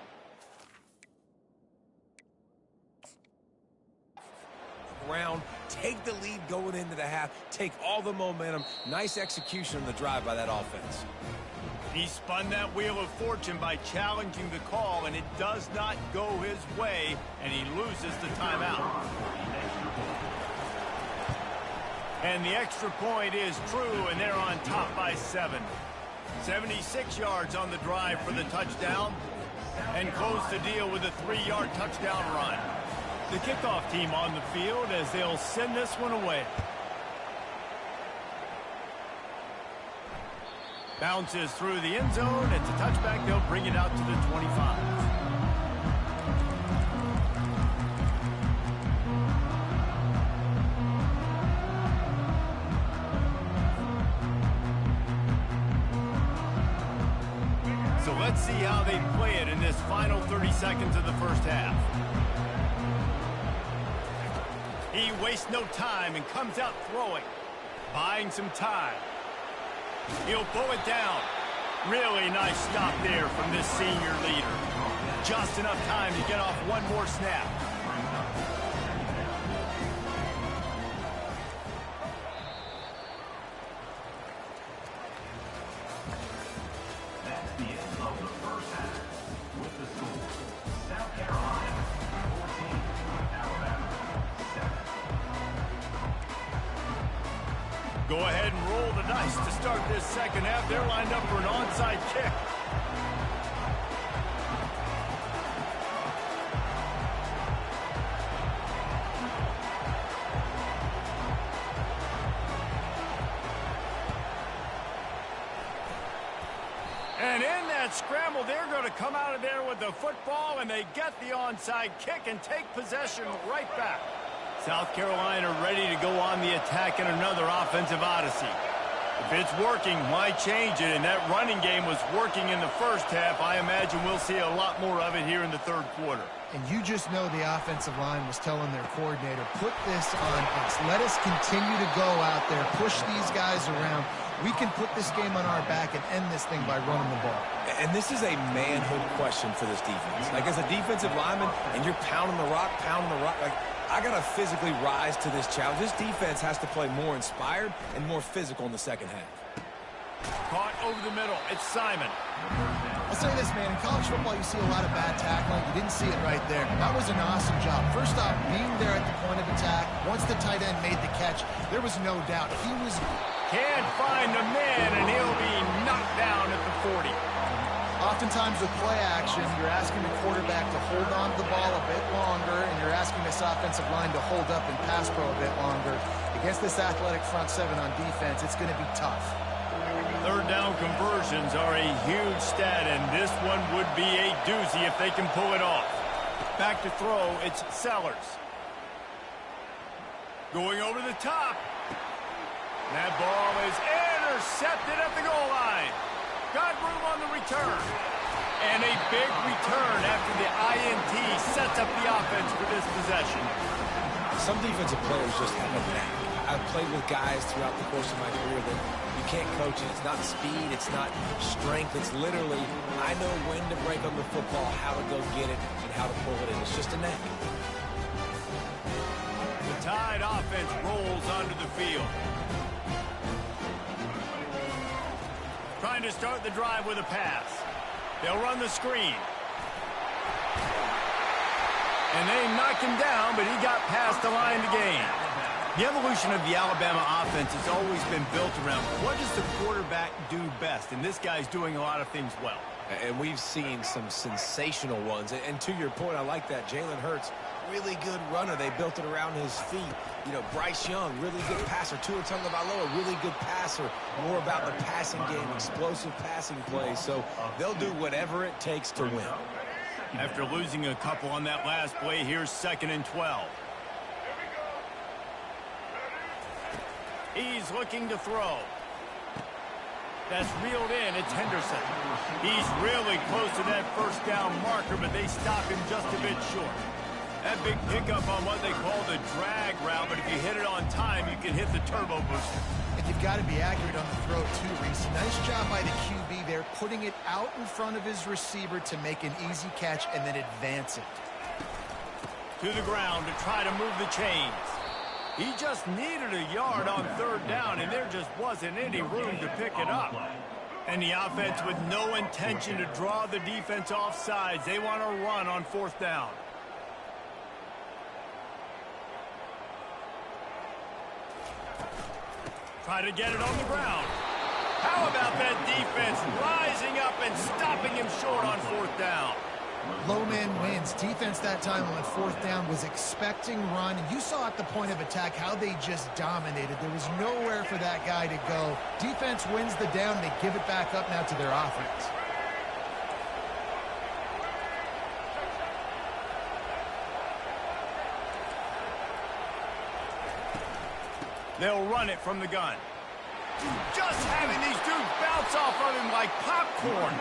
Round, take the lead going into the half, take all the momentum. Nice execution on the drive by that offense. He spun that wheel of fortune by challenging the call, and it does not go his way, and he loses the timeout. And the extra point is true, and they're on top by 7. 76 yards on the drive for the touchdown, and close the deal with a 3-yard touchdown run. The kickoff team on the field as they'll send this one away. Bounces through the end zone. It's a touchback. They'll bring it out to the 25. Let's see how they play it in this final 30 seconds of the first half. He wastes no time and comes out throwing, buying some time. He'll pull it down. Really nice stop there from this senior leader. Just enough time to get off one more snap. That's the end of the first half. With the score, South Carolina 14, Alabama 7. Go ahead and roll the dice to start this second half. They're lined up for an onside kick. And in that scramble, they're going to come out of there with the football, and they get the onside kick and take possession right back. South Carolina ready to go on the attack in another offensive odyssey. If it's working, why change it? And that running game was working in the first half. I imagine we'll see a lot more of it here in the third quarter. And you just know the offensive line was telling their coordinator, put this on us. Let us continue to go out there, push these guys around. We can put this game on our back and end this thing by running the ball. And this is a manhood question for this defense. Like, as a defensive lineman, and you're pounding the rock, like, I got to physically rise to this challenge. This defense has to play more inspired and more physical in the second half. Caught over the middle. It's Simon. I'll say this, man. In college football, you see a lot of bad tackling. You didn't see it right there. That was an awesome job. First off, being there at the point of attack. Once the tight end made the catch, there was no doubt. He was... Can't find the man, and he'll be knocked down at the 40. Oftentimes with play action, you're asking the quarterback to hold on to the ball a bit longer, and you're asking this offensive line to hold up and pass pro a bit longer. Against this athletic front seven on defense, it's going to be tough. Third down conversions are a huge stat, and this one would be a doozy if they can pull it off. Back to throw, it's Sellers. Going over the top. That ball is intercepted at the goal line. Got room on the return. And a big return after the INT sets up the offense for this possession. Some defensive players just have a knack. I've played with guys throughout the course of my career that you can't coach it. It's not speed, it's not strength. It's literally, I know when to break on the football, how to go get it, and how to pull it in. It's just a knack. The Tide offense rolls onto the field. Trying to start the drive with a pass. They'll run the screen. And they knock him down, but he got past the line to gain. The evolution of the Alabama offense has always been built around what does the quarterback do best, and this guy's doing a lot of things well. And we've seen some sensational ones. And to your point, I like that. Jalen Hurts, really good runner. They built it around his feet. You know, Bryce Young, really good passer. Tua Tagovailoa, really good passer. More about the passing game, explosive passing plays. So they'll do whatever it takes to win. After losing a couple on that last play, here's 2nd and 12. He's looking to throw. That's reeled in. It's Henderson. He's really close to that first down marker, but they stop him just a bit short. That big pickup on what they call the drag route, but if you hit it on time, you can hit the turbo booster. And you've got to be accurate on the throw, too, Reese. Nice job by the QB there, putting it out in front of his receiver to make an easy catch and then advance it. To the ground to try to move the chains. He just needed a yard on 3rd down, and there just wasn't any room to pick it up. And the offense with no intention to draw the defense off sides. They want to run on 4th down. Try to get it on the ground. How about that defense rising up and stopping him short on 4th down? Low man wins. Defense that time on 4th down was expecting run. And you saw at the point of attack how they just dominated. There was nowhere for that guy to go. Defense wins the down. They give it back up now to their offense. They'll run it from the gun. Just having these dudes bounce off of him like popcorn.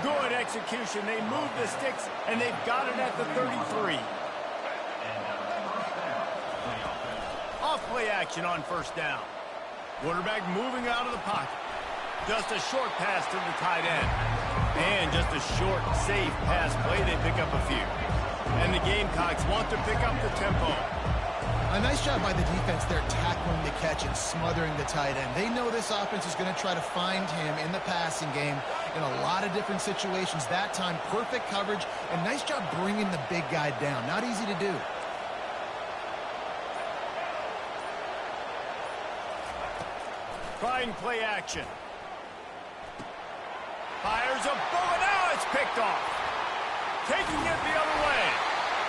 Good execution. They move the sticks, and they've got it at the 33. Off play action on first down. Quarterback moving out of the pocket. Just a short pass to the tight end. And just a short, safe pass play. They pick up a few. And the Gamecocks want to pick up the tempo. A nice job by the defense there tackling the catch and smothering the tight end. They know this offense is going to try to find him in the passing game in a lot of different situations. That time, perfect coverage, and nice job bringing the big guy down. Not easy to do. Trying play action. Fires a bullet. Now it's picked off. Taking it the other way.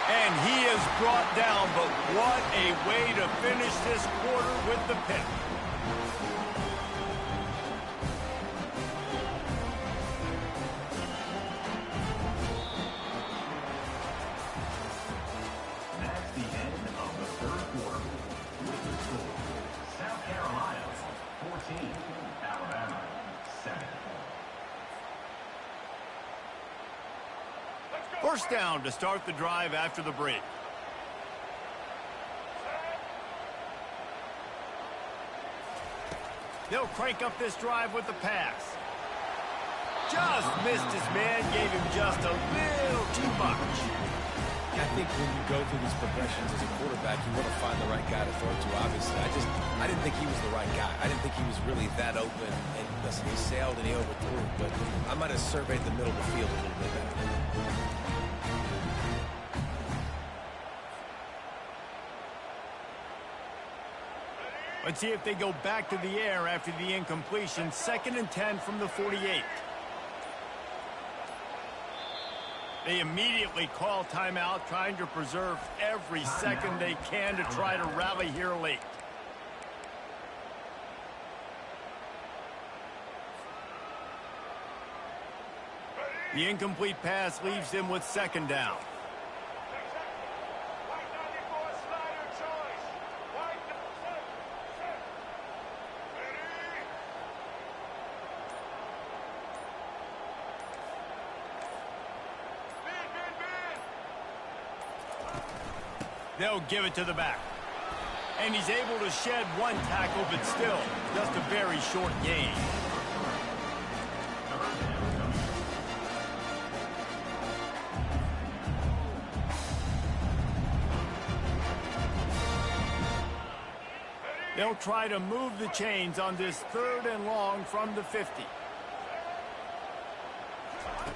And he is brought down, but what a way to finish this quarter with the pick. That's the end of the third quarter. With the score, South Carolina 14, Alabama 7. First down to start the drive after the break. They'll crank up this drive with the pass. Just missed his man, gave him just a little too much. I think when you go through these progressions as a quarterback, you want to find the right guy to throw to, obviously. I didn't think he was the right guy. I didn't think he was really that open. And listen, he sailed and he overthrew, but I might have surveyed the middle of the field a little bit better. Let's see if they go back to the air after the incompletion. 2nd and 10 from the 48. They immediately call timeout, trying to preserve every second they can to try to rally here late. The incomplete pass leaves them with 2nd down. They'll give it to the back. And he's able to shed one tackle, but still, just a very short gain. They'll try to move the chains on this 3rd and long from the 50.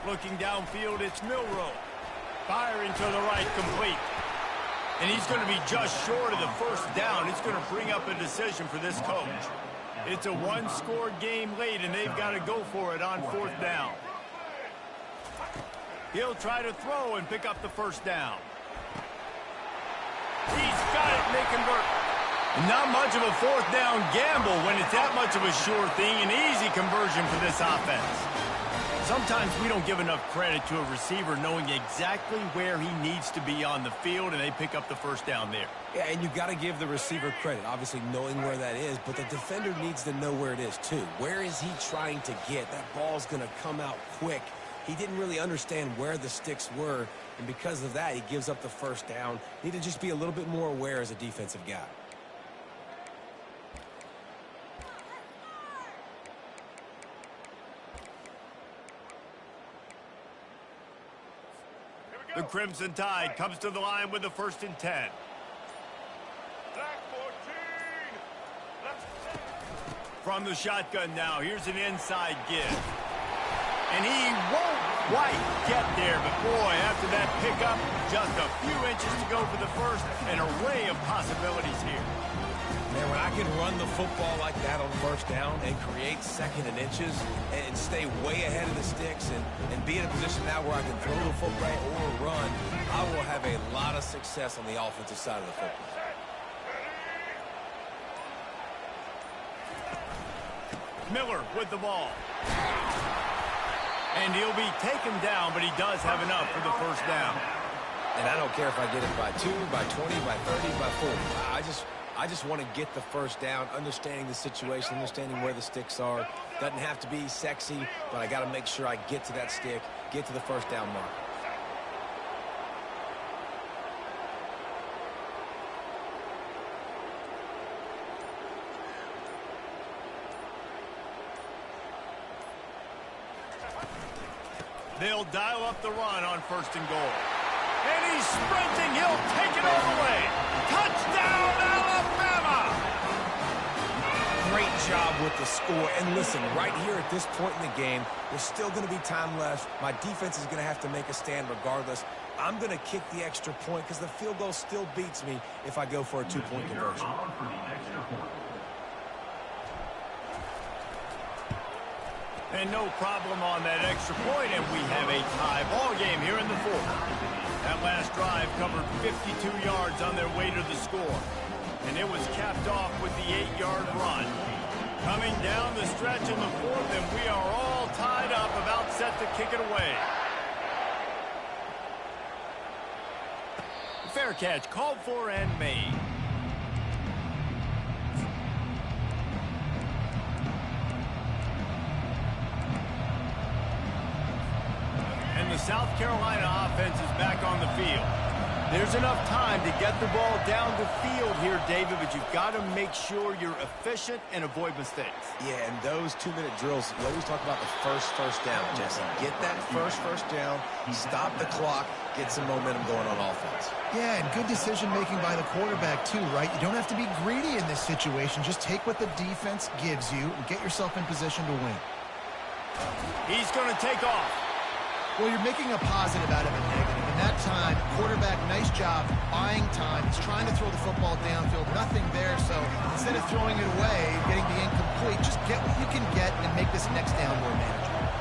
Looking downfield, it's Milroe. Firing to the right, complete. And he's going to be just short of the first down. It's going to bring up a decision for this coach. It's a one-score game late, and they've got to go for it on 4th down. He'll try to throw and pick up the first down. He's got it, and they convert. Not much of a 4th down gamble when it's that much of a sure thing. An easy conversion for this offense. Sometimes we don't give enough credit to a receiver knowing exactly where he needs to be on the field, and they pick up the first down there. Yeah, and you got to give the receiver credit, obviously knowing where that is, but the defender needs to know where it is too. Where is he trying to get? That ball's going to come out quick. He didn't really understand where the sticks were, and because of that, he gives up the first down. Need to just be a little bit more aware as a defensive guy. The Crimson Tide comes to the line with the 1st and 10. From the shotgun now, here's an inside give. And he won't quite get there, but boy, after that pickup, just a few inches to go for the first. An array of possibilities here. Man, when I can run the football like that on 1st down and create 2nd and inches and stay way ahead of the sticks and be in a position now where I can throw the football or run, I will have a lot of success on the offensive side of the football. Miller with the ball. And he'll be taken down, but he does have enough for the first down. And I don't care if I get it by 2, by 20, by 30, by 40. I just want to get the first down, understanding the situation, understanding where the sticks are. Doesn't have to be sexy, but I got to make sure I get to that stick, get to the first down mark. They'll dial up the run on 1st and goal. And he's sprinting. He'll take it all the way. Touchdown, Alabama! Great job with the score. And listen, right here at this point in the game, there's still going to be time left. My defense is going to have to make a stand regardless. I'm going to kick the extra point because the field goal still beats me if I go for a 2-point conversion. And no problem on that extra point, and we have a tie ball game here in the 4th. That last drive covered 52 yards on their way to the score, and it was capped off with the 8-yard run. Coming down the stretch in the 4th, and we are all tied up, about set to kick it away. Fair catch called for and made. The South Carolina offense is back on the field. There's enough time to get the ball down the field here, David, but you've got to make sure you're efficient and avoid mistakes. Yeah, and those 2-minute drills, you always talk about the first down, Jesse. Get that first down, stop the clock, get some momentum going on offense. Yeah, and good decision-making by the quarterback, too, right? You don't have to be greedy in this situation. Just take what the defense gives you and get yourself in position to win. He's going to take off. Well, you're making a positive out of a negative. In that time, quarterback, nice job, buying time. He's trying to throw the football downfield. Nothing there, so instead of throwing it away, getting the incomplete, just get what you can get and make this next down more manageable.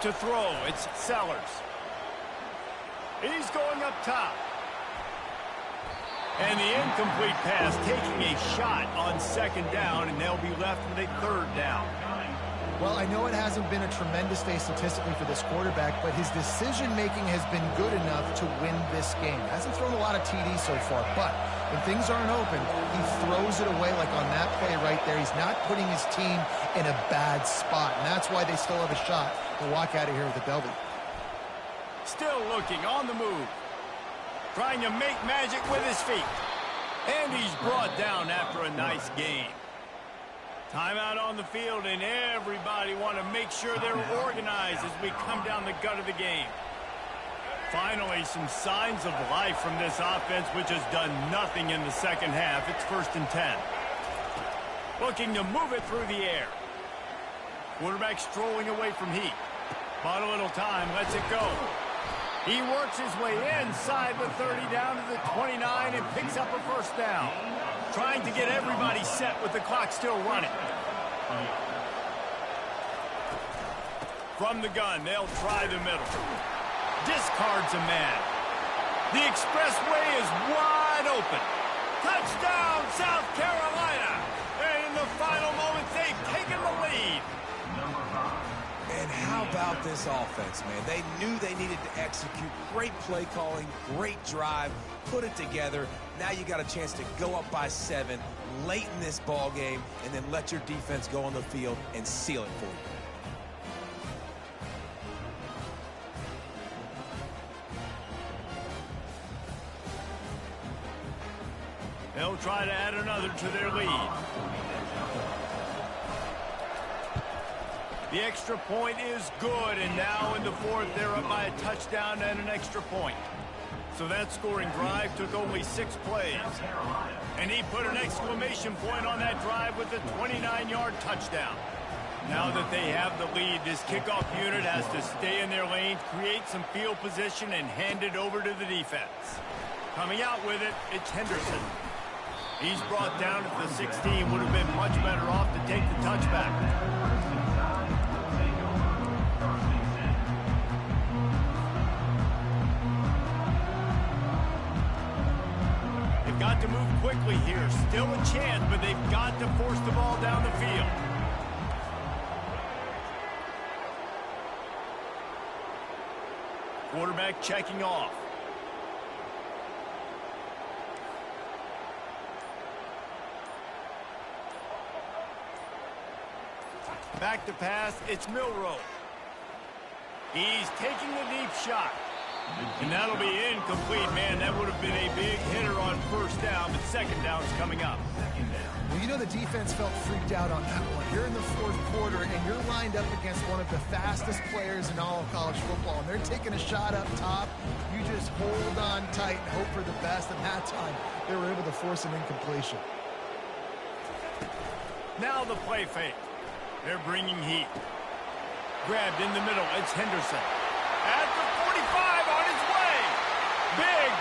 To throw, it's Sellers. He's going up top. And the incomplete pass taking a shot on 2nd down, and they'll be left with a 3rd down. Well, I know it hasn't been a tremendous day statistically for this quarterback, but his decision-making has been good enough to win this game. Hasn't thrown a lot of TDs so far, but when things aren't open, he throws it away like on that play right there. He's not putting his team in a bad spot, and that's why they still have a shot to walk out of here with a W. Still looking on the move. Trying to make magic with his feet. And he's brought down after a nice game. Timeout on the field, and everybody want to make sure they're organized as we come down the gut of the game. Finally, some signs of life from this offense, which has done nothing in the 2nd half. It's 1st and 10. Looking to move it through the air. Quarterback strolling away from heat. Bought a little time, lets it go. He works his way inside the 30 down to the 29 and picks up a 1st down. Trying to get everybody set with the clock still running. From the gun, they'll try the middle. Discards a man. The expressway is wide open. Touchdown, South Carolina. And in the final moments, they've taken the lead. And how about this offense, man? They knew they needed to execute. Great play calling, great drive, put it together. Now you got a chance to go up by 7 late in this ball game and then let your defense go on the field and seal it for you. They'll try to add another to their lead. The extra point is good, and now in the 4th, they're up by a touchdown and an extra point. So that scoring drive took only 6 plays. And he put an exclamation point on that drive with a 29-yard touchdown. Now that they have the lead, this kickoff unit has to stay in their lane, create some field position, and hand it over to the defense. Coming out with it, it's Henderson. He's brought down at the 16. Would have been much better off to take the touchback. They've got to move quickly here. Still a chance, but they've got to force the ball down the field. Quarterback checking off. Back to pass, it's Milrow. He's taking the deep shot. And that'll be incomplete, man. That would have been a big hitter on first down, but second down's coming up. Well, you know the defense felt freaked out on that one. You're in the fourth quarter, and you're lined up against one of the fastest players in all of college football, and they're taking a shot up top. You just hold on tight and hope for the best, and that time they were able to force an incompletion. Now the play fake. They're bringing heat. Grabbed in the middle. It's Henderson. At the 45 on his way.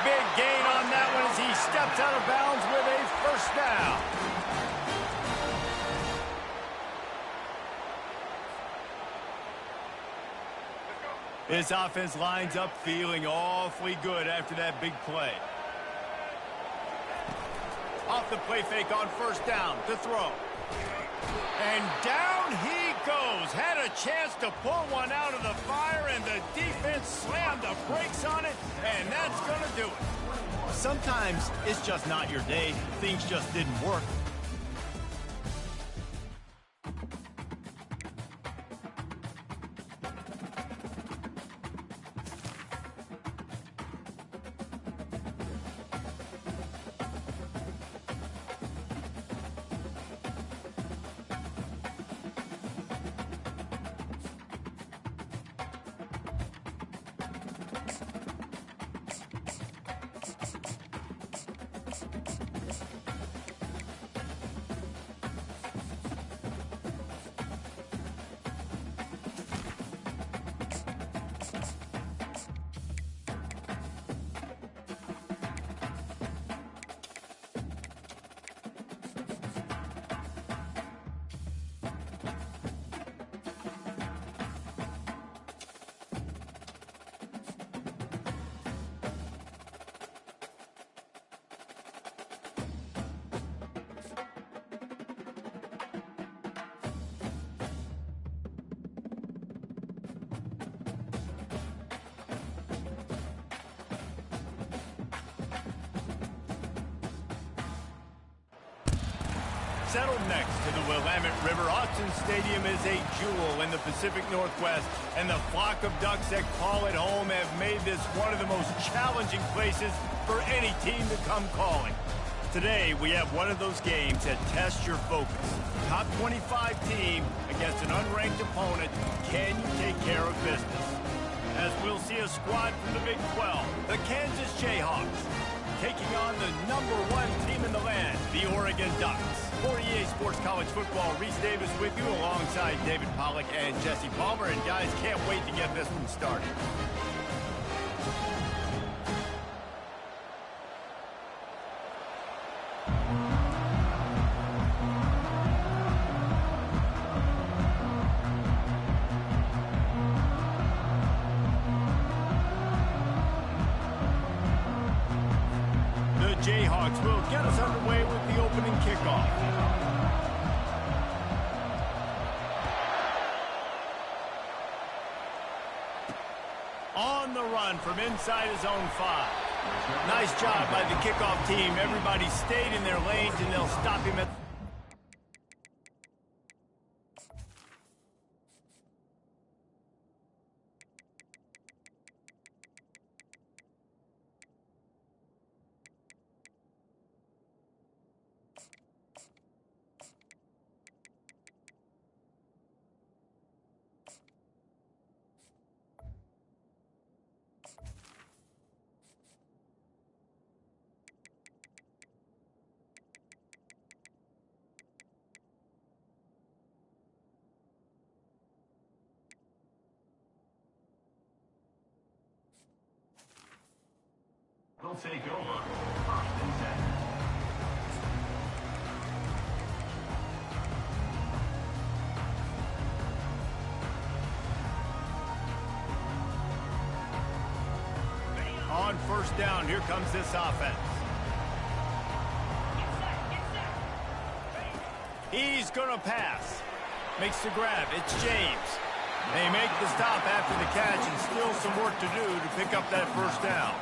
Big gain on that one as he steps out of bounds with a first down. This offense lines up feeling awfully good after that big play. Off the play fake on first down to throw. And down he goes. Had a chance to pull one out of the fire, and the defense slammed the brakes on it, and that's going to do it. Sometimes it's just not your day. Things just didn't work. Settled next to the Willamette River, Austin Stadium is a jewel in the Pacific Northwest, and the flock of Ducks that call it home have made this one of the most challenging places for any team to come calling. Today, we have one of those games that tests your focus. Top 25 team against an unranked opponent. Can you take care of business? As we'll see a squad from the Big 12, the Kansas Jayhawks, taking on the #1 team in the land, the Oregon Ducks. For EA Sports College Football, Reese Davis with you alongside David Pollack and Jesse Palmer. And guys, can't wait to get this one started. The Jayhawks will get us underway with the opening kickoff. On the run from inside his own 5. Nice job by the kickoff team. Everybody stayed in their lanes, and they'll stop him at... They'll take over. First and 10. On first down, here comes this offense. He's going to pass. Makes the grab. It's James. They make the stop after the catch, and still some work to do to pick up that first down.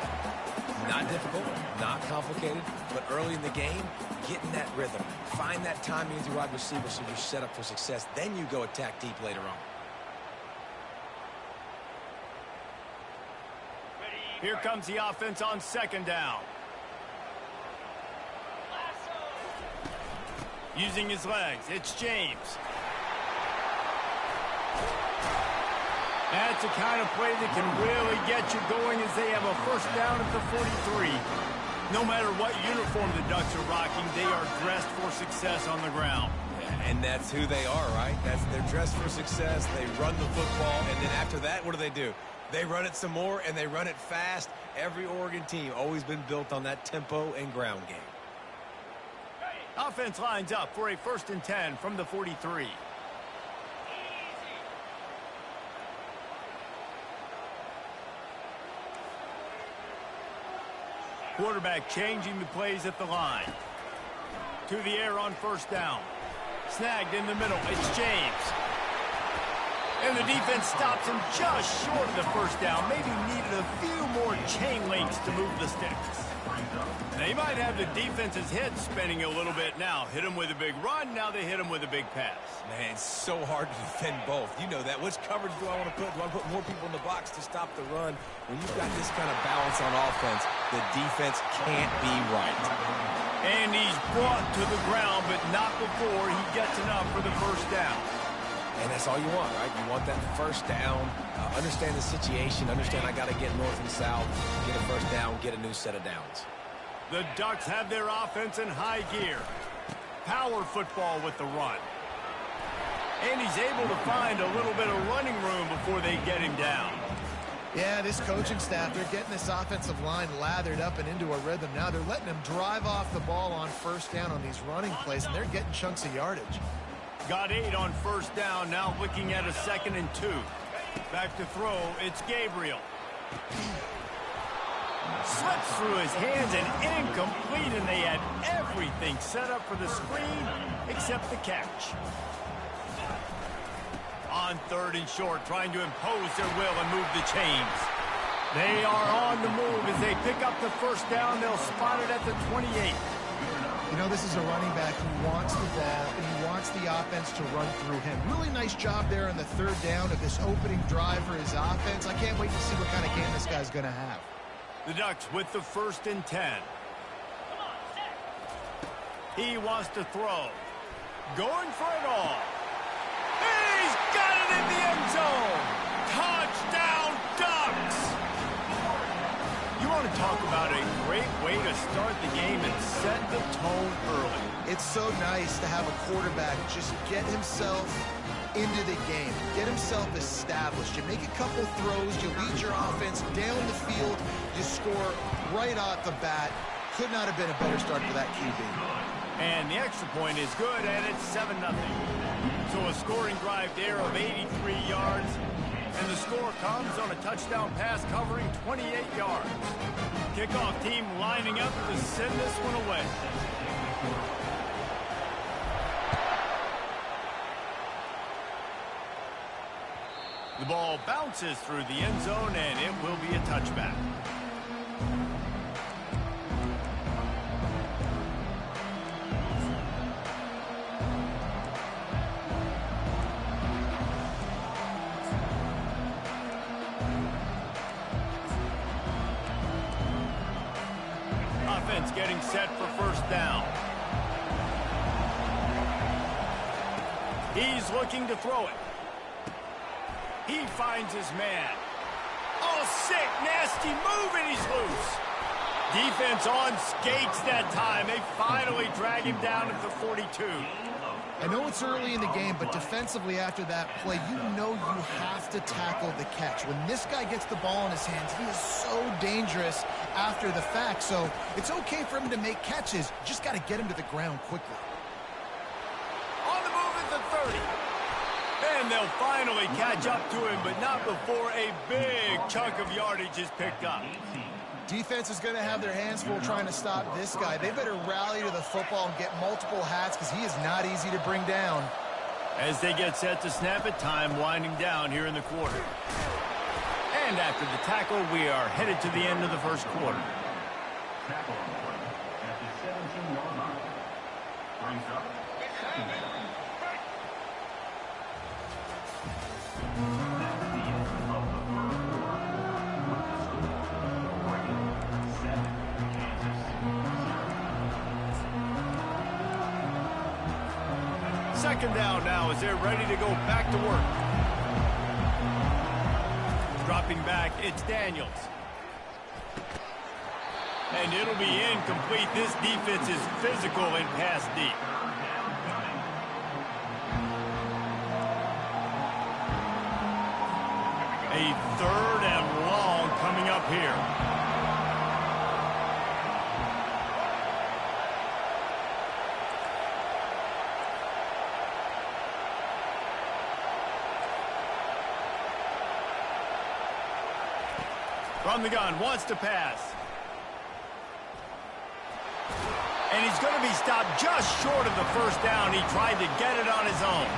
Not Not difficult, not complicated, but early in the game, get in that rhythm. Find that timing with your wide receiver so you're set up for success. Then you go attack deep later on. Here comes the offense on second down. Using his legs, it's James. That's the kind of play that can really get you going as they have a first down at the 43. No matter what uniform the Ducks are rocking, they are dressed for success on the ground. And that's who they are, right? They're dressed for success. They run the football, and then after that, what do? They run it some more, and they run it fast. Every Oregon team always been built on that tempo and ground game. Offense lines up for a 1st and 10 from the 43. Quarterback changing the plays at the line. To the air on first down. Snagged in the middle. It's James. And the defense stops him just short of the first down. Maybe needed a few more chain links to move the sticks. They might have the defense's head spinning a little bit now. Hit him with a big run. Now they hit him with a big pass. Man, it's so hard to defend both. You know that. Which coverage do I want to put? Do I put more people in the box to stop the run? When you've got this kind of balance on offense, the defense can't be right. And he's brought to the ground, but not before he gets enough for the first down. And that's all you want, right? You want that first down, understand the situation, understand I got to get north and south, get a first down, get a new set of downs. The Ducks have their offense in high gear. Power football with the run. And he's able to find a little bit of running room before they get him down. Yeah, this coaching staff, they're getting this offensive line lathered up and into a rhythm now. They're letting them drive off the ball on first down on these running plays, and they're getting chunks of yardage. Got 8 on first down, now looking at a 2nd and 2. Back to throw, it's Gabriel. Slips through his hands and incomplete, and they had everything set up for the screen except the catch. On 3rd and short, trying to impose their will and move the chains. They are on the move as they pick up the first down. They'll spot it at the 28. You know, this is a running back who wants the ball, and he wants the offense to run through him. Really nice job there on the 3rd down of this opening drive for his offense. I can't wait to see what kind of game this guy's going to have. The Ducks with the 1st and 10. He wants to throw. Going for it all. He's got it in the end zone. Touchdown, Ducks! You want to talk about a great way to start the game and set the tone early. It's so nice to have a quarterback just get himself into the game, get himself established. You make a couple throws, you lead your offense down the field, you score right off the bat. Could not have been a better start for that QB. And the extra point is good, and it's 7-0. So a scoring drive there of 83 yards, and the score comes on a touchdown pass covering 28 yards. Kickoff team lining up to send this one away. The ball bounces through the end zone, and it will be a touchback. Offense getting set for first down. He's looking to throw it. He finds his man. Oh, sick, nasty move, and he's loose. Defense on skates that time. They finally drag him down at the 42. I know it's early in the game, but defensively after that play, you know you have to tackle the catch. When this guy gets the ball in his hands, he is so dangerous after the fact. So it's okay for him to make catches. Just got to get him to the ground quickly. On the move at the 30. And they'll finally catch up to him, but not before a big chunk of yardage is picked up. Defense is going to have their hands full trying to stop this guy. They better rally to the football and get multiple hats because he is not easy to bring down. As they get set to snap it, time winding down here in the quarter. And after the tackle, we are headed to the end of the first quarter. Tackle on the play at the 17-yard line. Brings up second down. That's the end of the first quarter. With the score, Oregon 7, Kansas 0. Second down now as they're ready to go back to work. Dropping back, it's Daniels. And it'll be incomplete. This defense is physical and pass deep. A third and long coming up here. From the gun, wants to pass. And he's going to be stopped just short of the first down. He tried to get it on his own.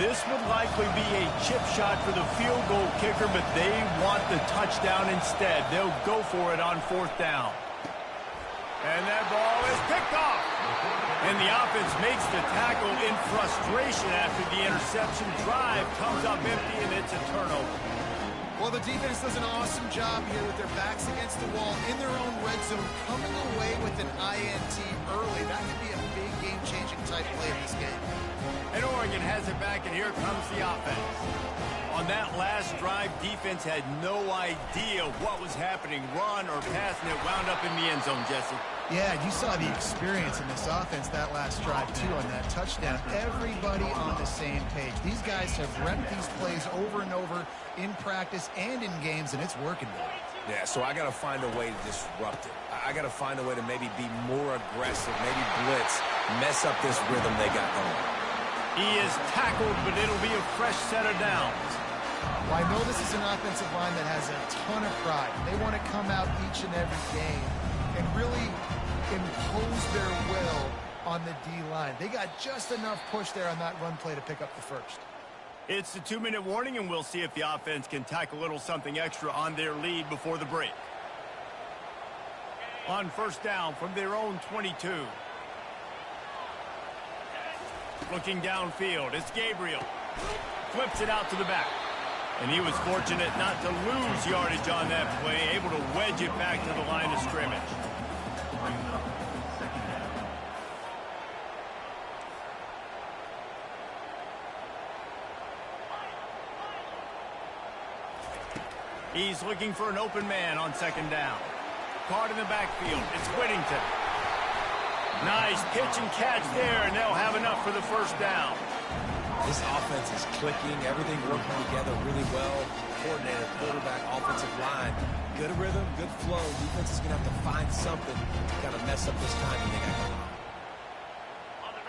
This would likely be a chip shot for the field goal kicker, but they want the touchdown instead. They'll go for it on fourth down. And that ball is picked off. And the offense makes the tackle in frustration after the interception. Drive comes up empty, and it's a turnover. Well, the defense does an awesome job here with their backs against the wall in their own red zone, coming away with an INT early. That could be a big game-changing type play in this game. And Oregon has it back, and here comes the offense. On that last drive, defense had no idea what was happening. Run or pass, and it wound up in the end zone, Jesse. Yeah, you saw the experience in this offense that last drive, too, on that touchdown. Everybody on the same page. These guys have repped these plays over and over in practice and in games, and it's working for them. Yeah, so I got to find a way to disrupt it. I got to find a way to maybe be more aggressive, maybe blitz, mess up this rhythm they got going. He is tackled, but it'll be a fresh set of downs. Well, I know this is an offensive line that has a ton of pride. They want to come out each and every game and really impose their will on the D-line. They got just enough push there on that run play to pick up the first. It's the 2-minute warning, and we'll see if the offense can tack a little something extra on their lead before the break. On first down from their own 22. Looking downfield, it's Gabriel. Flips it out to the back. And he was fortunate not to lose yardage on that play, able to wedge it back to the line of scrimmage. He's looking for an open man on second down. Caught in the backfield. It's Whittington. Nice pitch and catch there, and they'll have enough for the first down. This offense is clicking, everything working together really well. Coordinated quarterback, offensive line. Good rhythm, good flow. Defense is going to have to find something to kind of mess up this timing they got going on.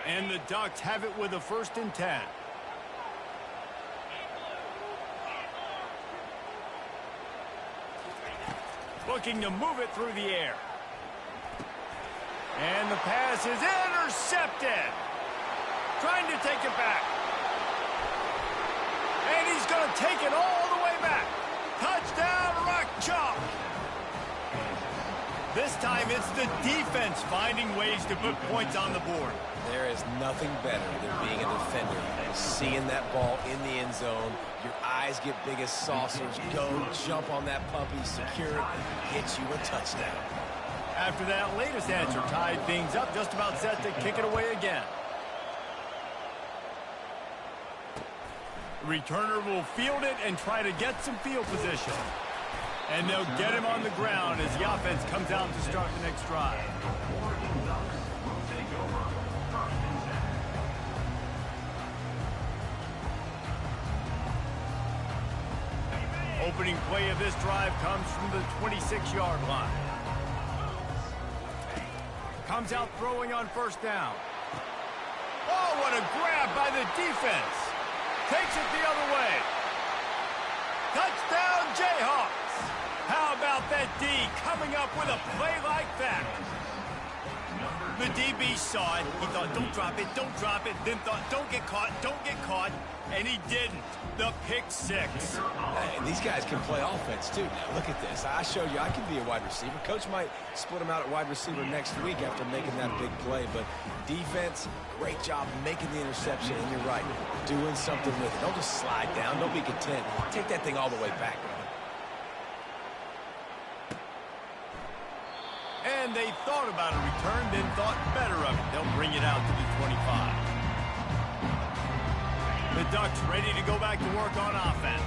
And the Ducks have it with a 1st and 10. Looking to move it through the air. And the pass is intercepted. Trying to take it back. And he's going to take it all the way back. Touchdown, Rock Chalk. This time it's the defense finding ways to put points on the board. There is nothing better than being a defender. Seeing that ball in the end zone, your eyes get big as saucers. Go, jump on that puppy, secure it, get you a touchdown. After that latest answer tied things up, just about set to kick it away again. The returner will field it and try to get some field position. And they'll get him on the ground as the offense comes out to start the next drive. Opening play of this drive comes from the 26-yard line. Comes out throwing on first down. Oh, what a grab by the defense. Takes it the other way. Touchdown, Jayhawks. How about that D coming up with a play like that? The DB saw it. He thought, don't drop it, don't drop it. Then thought, don't get caught. And he didn't. The pick six. Hey, these guys can play offense, too. Now, look at this. I showed you I can be a wide receiver. Coach might split him out at wide receiver next week after making that big play. But defense, great job making the interception. And you're right, doing something with it. Don't just slide down. Don't be content. Take that thing all the way back. And they thought about a return, then thought better of it. They'll bring it out to the 25. The Ducks ready to go back to work on offense.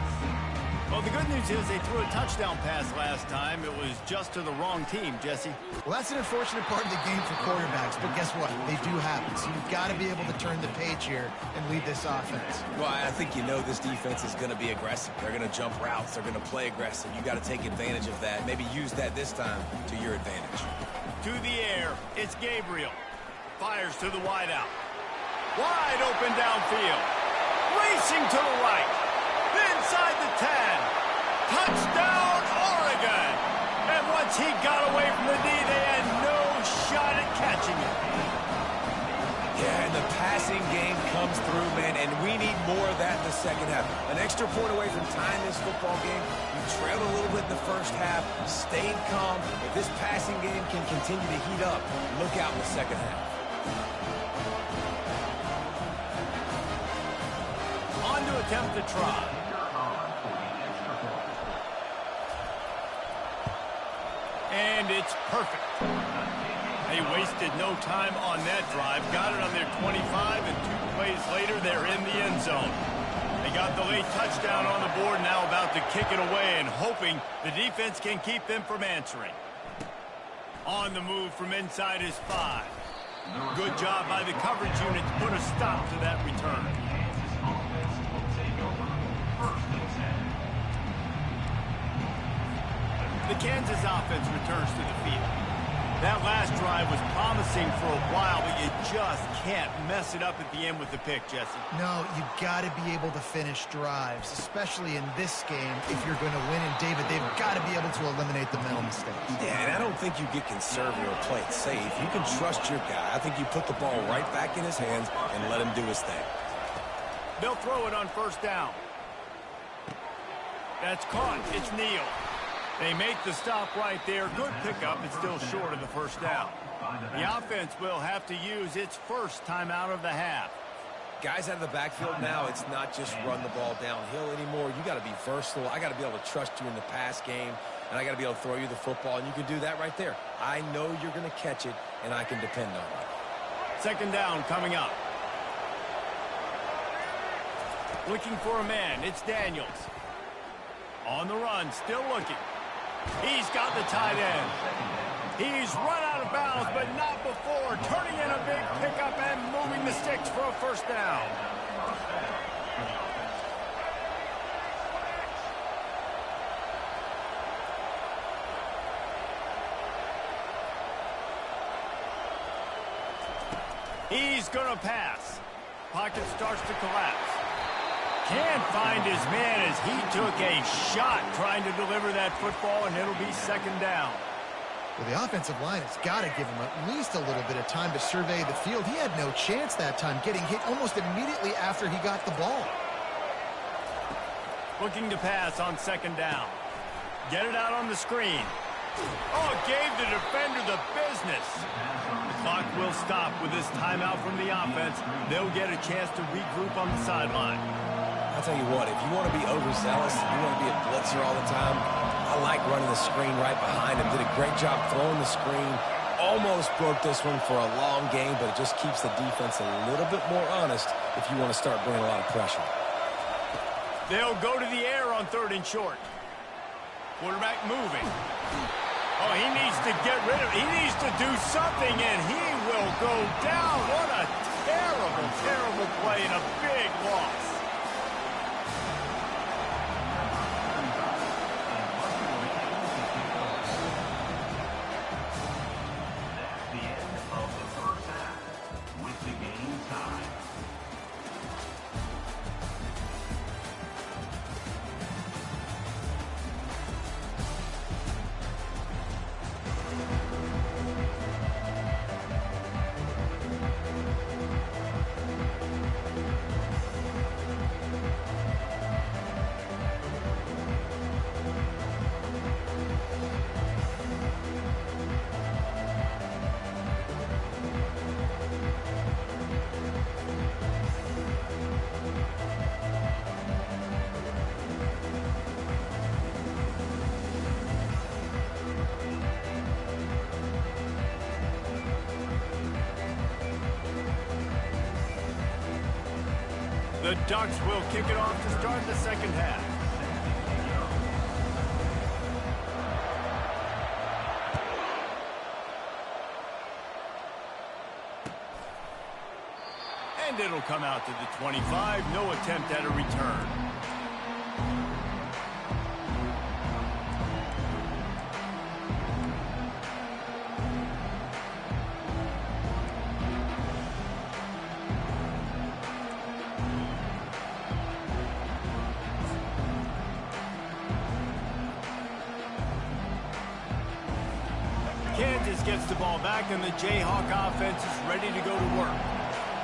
Well, the good news is they threw a touchdown pass last time. It was just to the wrong team, Jesse. Well, that's an unfortunate part of the game for quarterbacks, but guess what? They do happen. So you've got to be able to turn the page here and lead this offense. Well, I think you know this defense is going to be aggressive. They're going to jump routes. They're going to play aggressive. You got to take advantage of that. Maybe use that this time to your advantage. To the air, it's Gabriel. Fires to the wideout. Wide open downfield. Racing to the right. Inside the 10. Touchdown, Oregon. And once he got away from the D, they had no shot at catching it. Yeah, and the passing game comes through, man, and we need more of that in the second half. An extra point away from tying this football game. You trailed a little bit in the first half, stayed calm. If this passing game can continue to heat up, look out in the second half. On to attempt the try. And it's perfect. They wasted no time on that drive. Got it on their 25, and 2 plays later, they're in the end zone. They got the late touchdown on the board, now about to kick it away and hoping the defense can keep them from answering. On the move from inside his 5. Good job by the coverage unit to put a stop to that return. The Kansas offense returns to the field. That last drive was promising for a while, but you just can't mess it up at the end with the pick, Jesse. No, you've got to be able to finish drives, especially in this game. If you're going to win, and David, they've got to be able to eliminate the mental mistakes. Yeah, and I don't think you get conservative or play it safe. You can trust your guy. I think you put the ball right back in his hands and let him do his thing. They'll throw it on first down. That's caught. It's Neal. They make the stop right there. Good pickup. It's still short of the first down. The offense will have to use its first timeout of the half. Guys out of the backfield now, it's not just run the ball downhill anymore. You got to be versatile. I got to be able to trust you in the pass game, and I got to be able to throw you the football, and you can do that right there. I know you're going to catch it, and I can depend on it. Second down coming up. Looking for a man. It's Daniels. On the run, still looking. He's got the tight end. He's run out of bounds, but not before. Turning in a big pickup and moving the sticks for a first down. He's going to pass. Pocket starts to collapse. Can't find his man as he took a shot trying to deliver that football, and it'll be second down. Well, the offensive line has got to give him at least a little bit of time to survey the field. He had no chance that time, getting hit almost immediately after he got the ball. Looking to pass on second down. Get it out on the screen. Oh, gave the defender the business. The clock will stop with this timeout from the offense. They'll get a chance to regroup on the sideline. I'll tell you what, if you want to be overzealous, you want to be a blitzer all the time, I like running the screen right behind him. Did a great job throwing the screen. Almost broke this one for a long game, but it just keeps the defense a little bit more honest if you want to start bringing a lot of pressure. They'll go to the air on third and short. Quarterback moving. Oh, he needs to get rid of it. He needs to do something, and he will go down. What a terrible, terrible play and a big loss. The Ducks will kick it off to start the second half. And it'll come out to the 25. No attempt at a return. Kansas gets the ball back, and the Jayhawk offense is ready to go to work.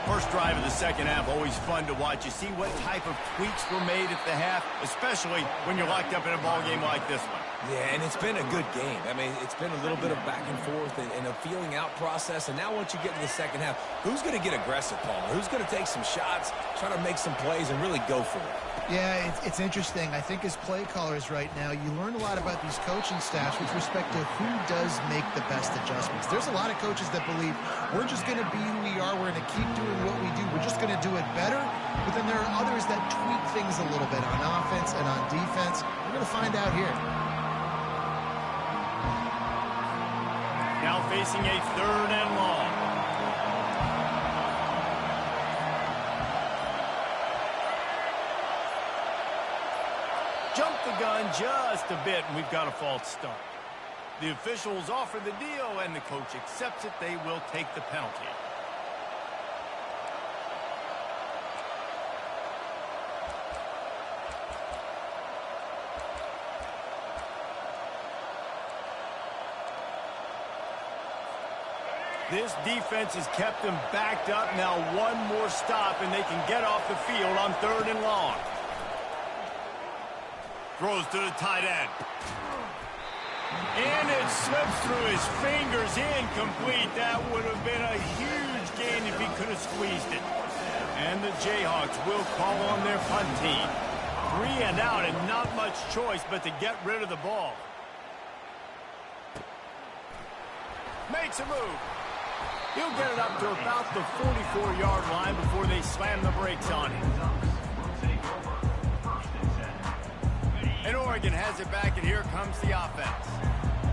First drive of the second half, always fun to watch. You see what type of tweaks were made at the half, especially when you're locked up in a ball game like this one. Yeah, and it's been a good game. I mean, it's been a little bit of back and forth and a feeling out process. And now once you get in the second half, who's going to get aggressive, Palmer? Who's going to take some shots, try to make some plays, and really go for it? Yeah, it's interesting. I think as play callers right now, you learn a lot about these coaching staffs with respect to who does make the best adjustments. There's a lot of coaches that believe we're just going to be who we are. We're going to keep doing what we do. We're just going to do it better. But then there are others that tweak things a little bit on offense and on defense. We're going to find out here. Now facing a 3rd and long. Jump the gun just a bit, and we've got a false start. The officials offer the deal, and the coach accepts it. They will take the penalty. This defense has kept them backed up. Now one more stop, and they can get off the field on 3rd and long. Throws to the tight end. And it slips through his fingers, incomplete. That would have been a huge gain if he could have squeezed it. And the Jayhawks will call on their punt team. 3 and out, and not much choice but to get rid of the ball. Makes a move. He'll get it up to about the 44-yard line before they slam the brakes on him. And Oregon has it back, and here comes the offense.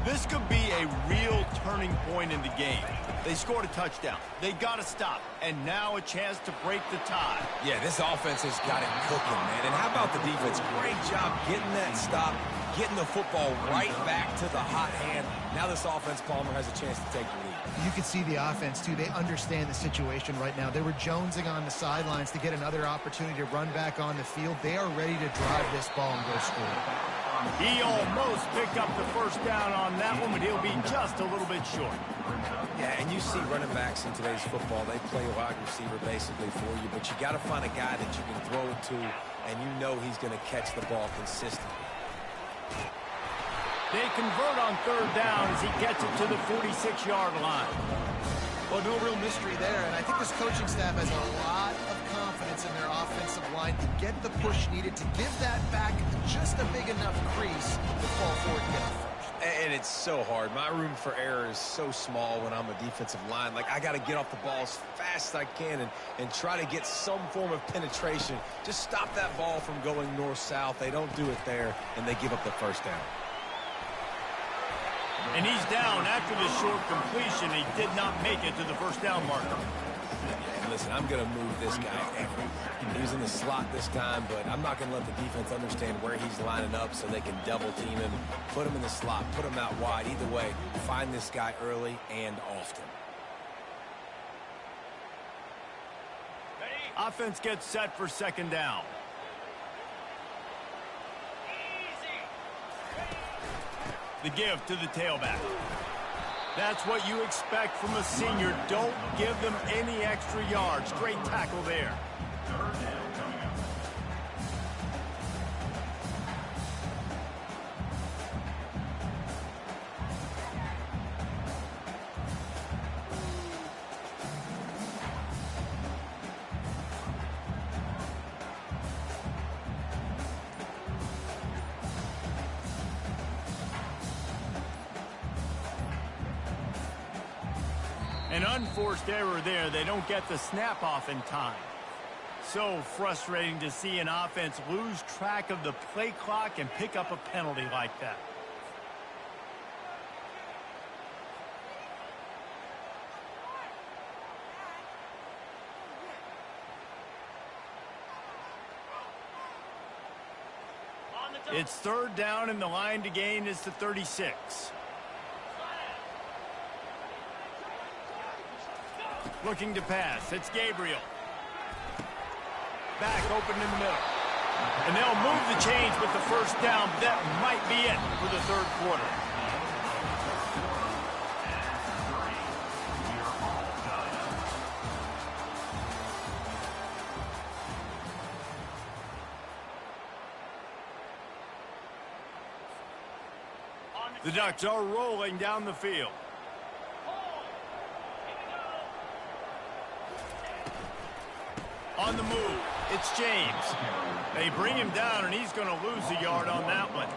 This could be a real turning point in the game. They scored a touchdown. They got to stop. And now a chance to break the tie. Yeah, this offense has got it cooking, man. And how about the defense? Great job getting that stop, getting the football right back to the hot hand. Now this offense, Palmer, has a chance to take the lead. You can see the offense, too. They understand the situation right now. They were jonesing on the sidelines to get another opportunity to run back on the field. They are ready to drive this ball and go score. He almost picked up the first down on that one, but he'll be just a little bit short. Yeah, and you see running backs in today's football, they play wide receiver basically for you, but you got to find a guy that you can throw it to, and you know he's going to catch the ball consistently. They convert on 3rd down as he gets it to the 46-yard line. Well, no real mystery there, and I think this coaching staff has a lot of confidence in their offensive line to get the push needed to give that back just a big enough crease to fall forward and get the first. And it's so hard. My room for error is so small when I'm a defensive line. Like, I got to get off the ball as fast as I can and try to get some form of penetration. Just stop that ball from going north-south. They don't do it there, and they give up the first down. And he's down after the short completion. He did not make it to the first down marker. And listen, I'm going to move this guy everywhere. He's in the slot this time, but I'm not going to let the defense understand where he's lining up so they can double team him, put him in the slot, put him out wide. Either way, find this guy early and often. Offense gets set for 2nd down. The give to the tailback. That's what you expect from a senior. Don't give them any extra yards. Great tackle there. 3rd down coming up. An unforced error there. They don't get the snap off in time. So frustrating to see an offense lose track of the play clock and pick up a penalty like that. It's third down, and the line to gain is to 36. Looking to pass. It's Gabriel. Back open in the middle. And they'll move the chains with the first down. That might be it for the third quarter. The Ducks are rolling down the field. On the move, it's James. They bring him down, and he's going to lose a yard on that one.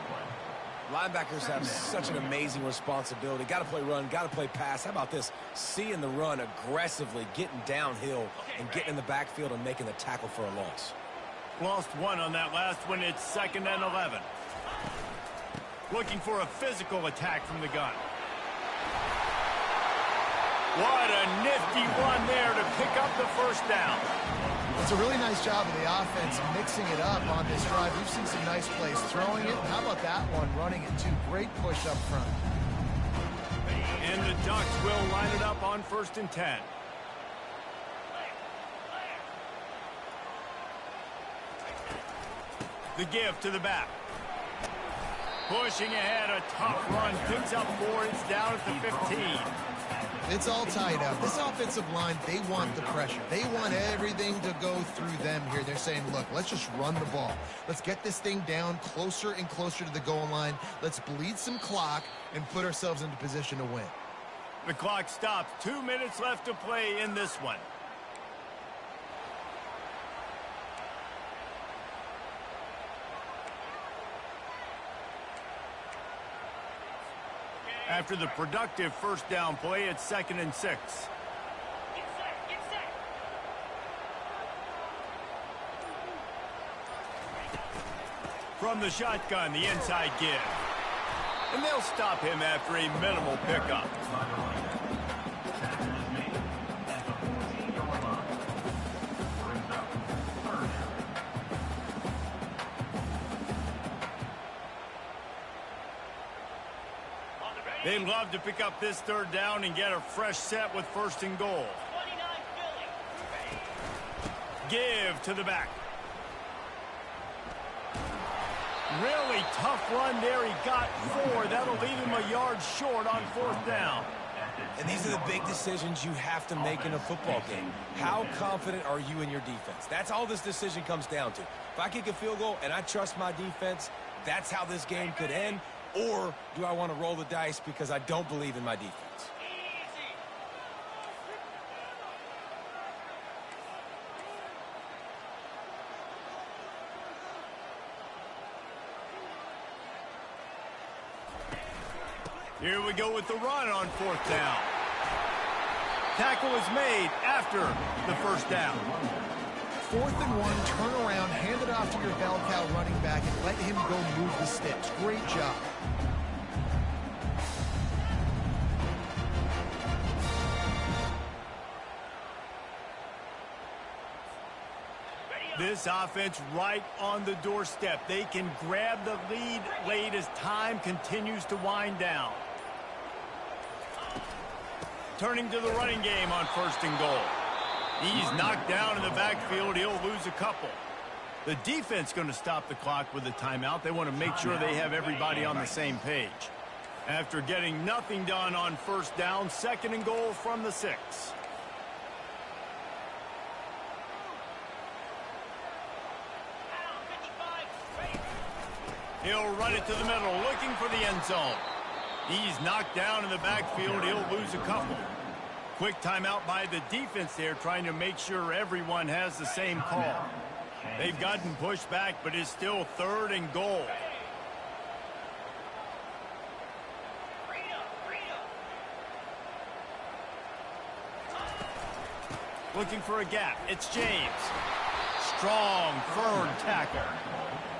Linebackers have such an amazing responsibility. Got to play run, got to play pass. How about this? Seeing the run aggressively, getting downhill, and getting in the backfield and making the tackle for a loss. Lost one on that last one. It's 2nd and 11. Looking for a physical attack from the gun. What a nifty run there to pick up the first down. It's a really nice job of the offense mixing it up on this drive. We've seen some nice plays throwing it. How about that one running it too? Great push up front. And the Ducks will line it up on 1st and 10. The give to the back. Pushing ahead, a tough run, picks up 4, it's down at the 15. It's all tied up. This offensive line, they want the pressure. They want everything to go through them here. They're saying, look, let's just run the ball. Let's get this thing down closer and closer to the goal line. Let's bleed some clock and put ourselves into position to win. The clock stops. 2 minutes left to play in this one. After the productive first down play, it's 2nd and 6. From the shotgun, the inside give. And they'll stop him after a minimal pickup. They'd love to pick up this third down and get a fresh set with 1st and goal. Give to the back. Really tough run there. He got 4. That'll leave him a yard short on 4th down. And these are the big decisions you have to make in a football game. How confident are you in your defense? That's all this decision comes down to. If I kick a field goal and I trust my defense, that's how this game could end. Or do I want to roll the dice because I don't believe in my defense? Here we go with the run on 4th down. Tackle is made after the first down. 4th and 1, turn around, hand it off to your bell cow running back, and let him go move the sticks. Great job. This offense right on the doorstep. They can grab the lead late as time continues to wind down. Turning to the running game on 1st and goal. He's knocked down in the backfield. He'll lose a couple. The defense going to stop the clock with a timeout. They want to make sure they have everybody on the same page. After getting nothing done on 1st down, 2nd and goal from the 6. He'll run it to the middle, looking for the end zone. He's knocked down in the backfield. He'll lose a couple. Quick timeout by the defense there, trying to make sure everyone has the same call. They've gotten pushed back, but it's still 3rd and goal. Looking for a gap. It's James. Strong, firm tackle.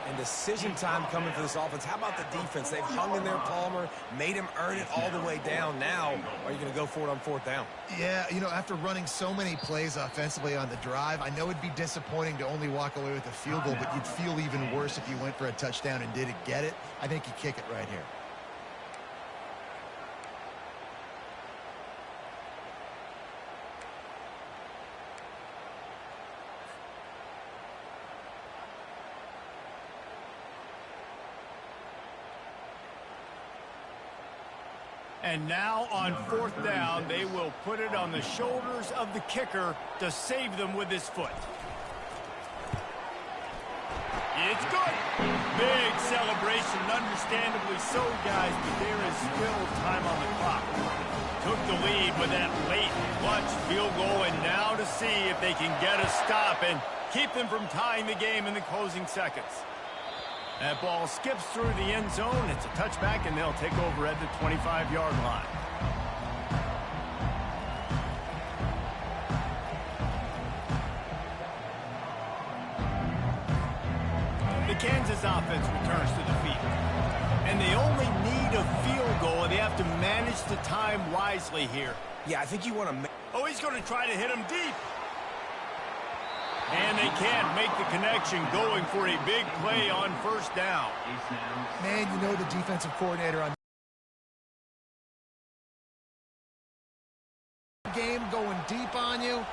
And decision time coming for this offense. How about the defense? They've hung in there, Palmer, made him earn it all the way down. Now, are you going to go for it on 4th down? Yeah, you know, after running so many plays offensively on the drive, I know it'd be disappointing to only walk away with a field goal, but you'd feel even worse if you went for a touchdown and didn't get it. I think you kick it right here. And now on 4th down, they will put it on the shoulders of the kicker to save them with his foot. It's good. Big celebration, understandably so, guys, but there is still time on the clock. Took the lead with that late clutch field goal, and now to see if they can get a stop and keep them from tying the game in the closing seconds. That ball skips through the end zone. It's a touchback, and they'll take over at the 25-yard line. The Kansas offense returns to the field. And they only need a field goal, and they have to manage the time wisely here. Yeah, I think you want to... Oh, he's going to try to hit him deep. And they can't make the connection, going for a big play on 1st down. Man, you know the defensive coordinator on game going deep on you,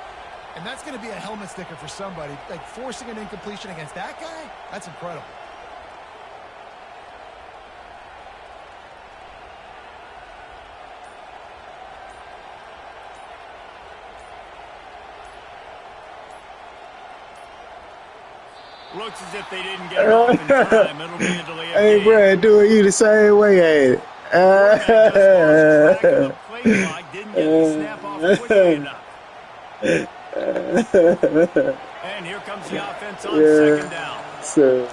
and that's going to be a helmet sticker for somebody. Like forcing an incompletion against that guy, that's incredible. Looks as if they didn't get it off in time. It'll be a delay of Hey, game. Brad, doing you the same way, ain't it? The play clock didn't get the snap off quickly enough. And here comes the offense on 2nd down. So,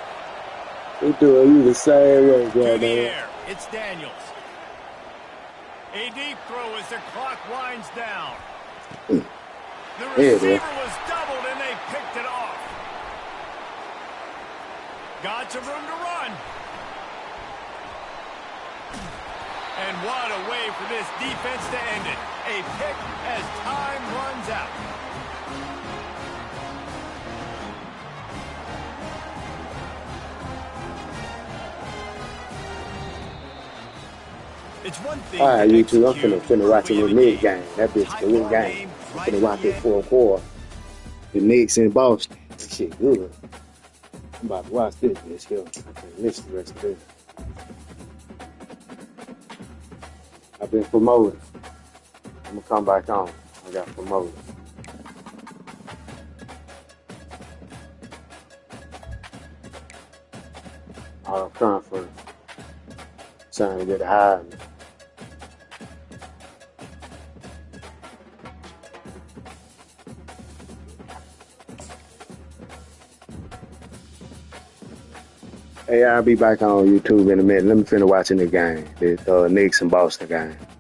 they doing you the same way, To the Brad. air, it's Daniels. A deep throw as the clock winds down. The receiver was doubled, and they picked it off. Got some room to run. And what a way for this defense to end it. A pick as time runs out. It's one thing. All right, YouTube, I'm finna watch it with Nick game. That bitch the win game. I'm finna watch it 4th quarter. The Knicks in Boston. That shit good. I'm about to watch this bitch here. I can't miss the rest of it. I've been promoted. I'm gonna come back on. I got promoted. Out of conference. Trying to get high. Hey, I'll be back on YouTube in a minute. Let me finish watching the game. The Knicks and Boston game.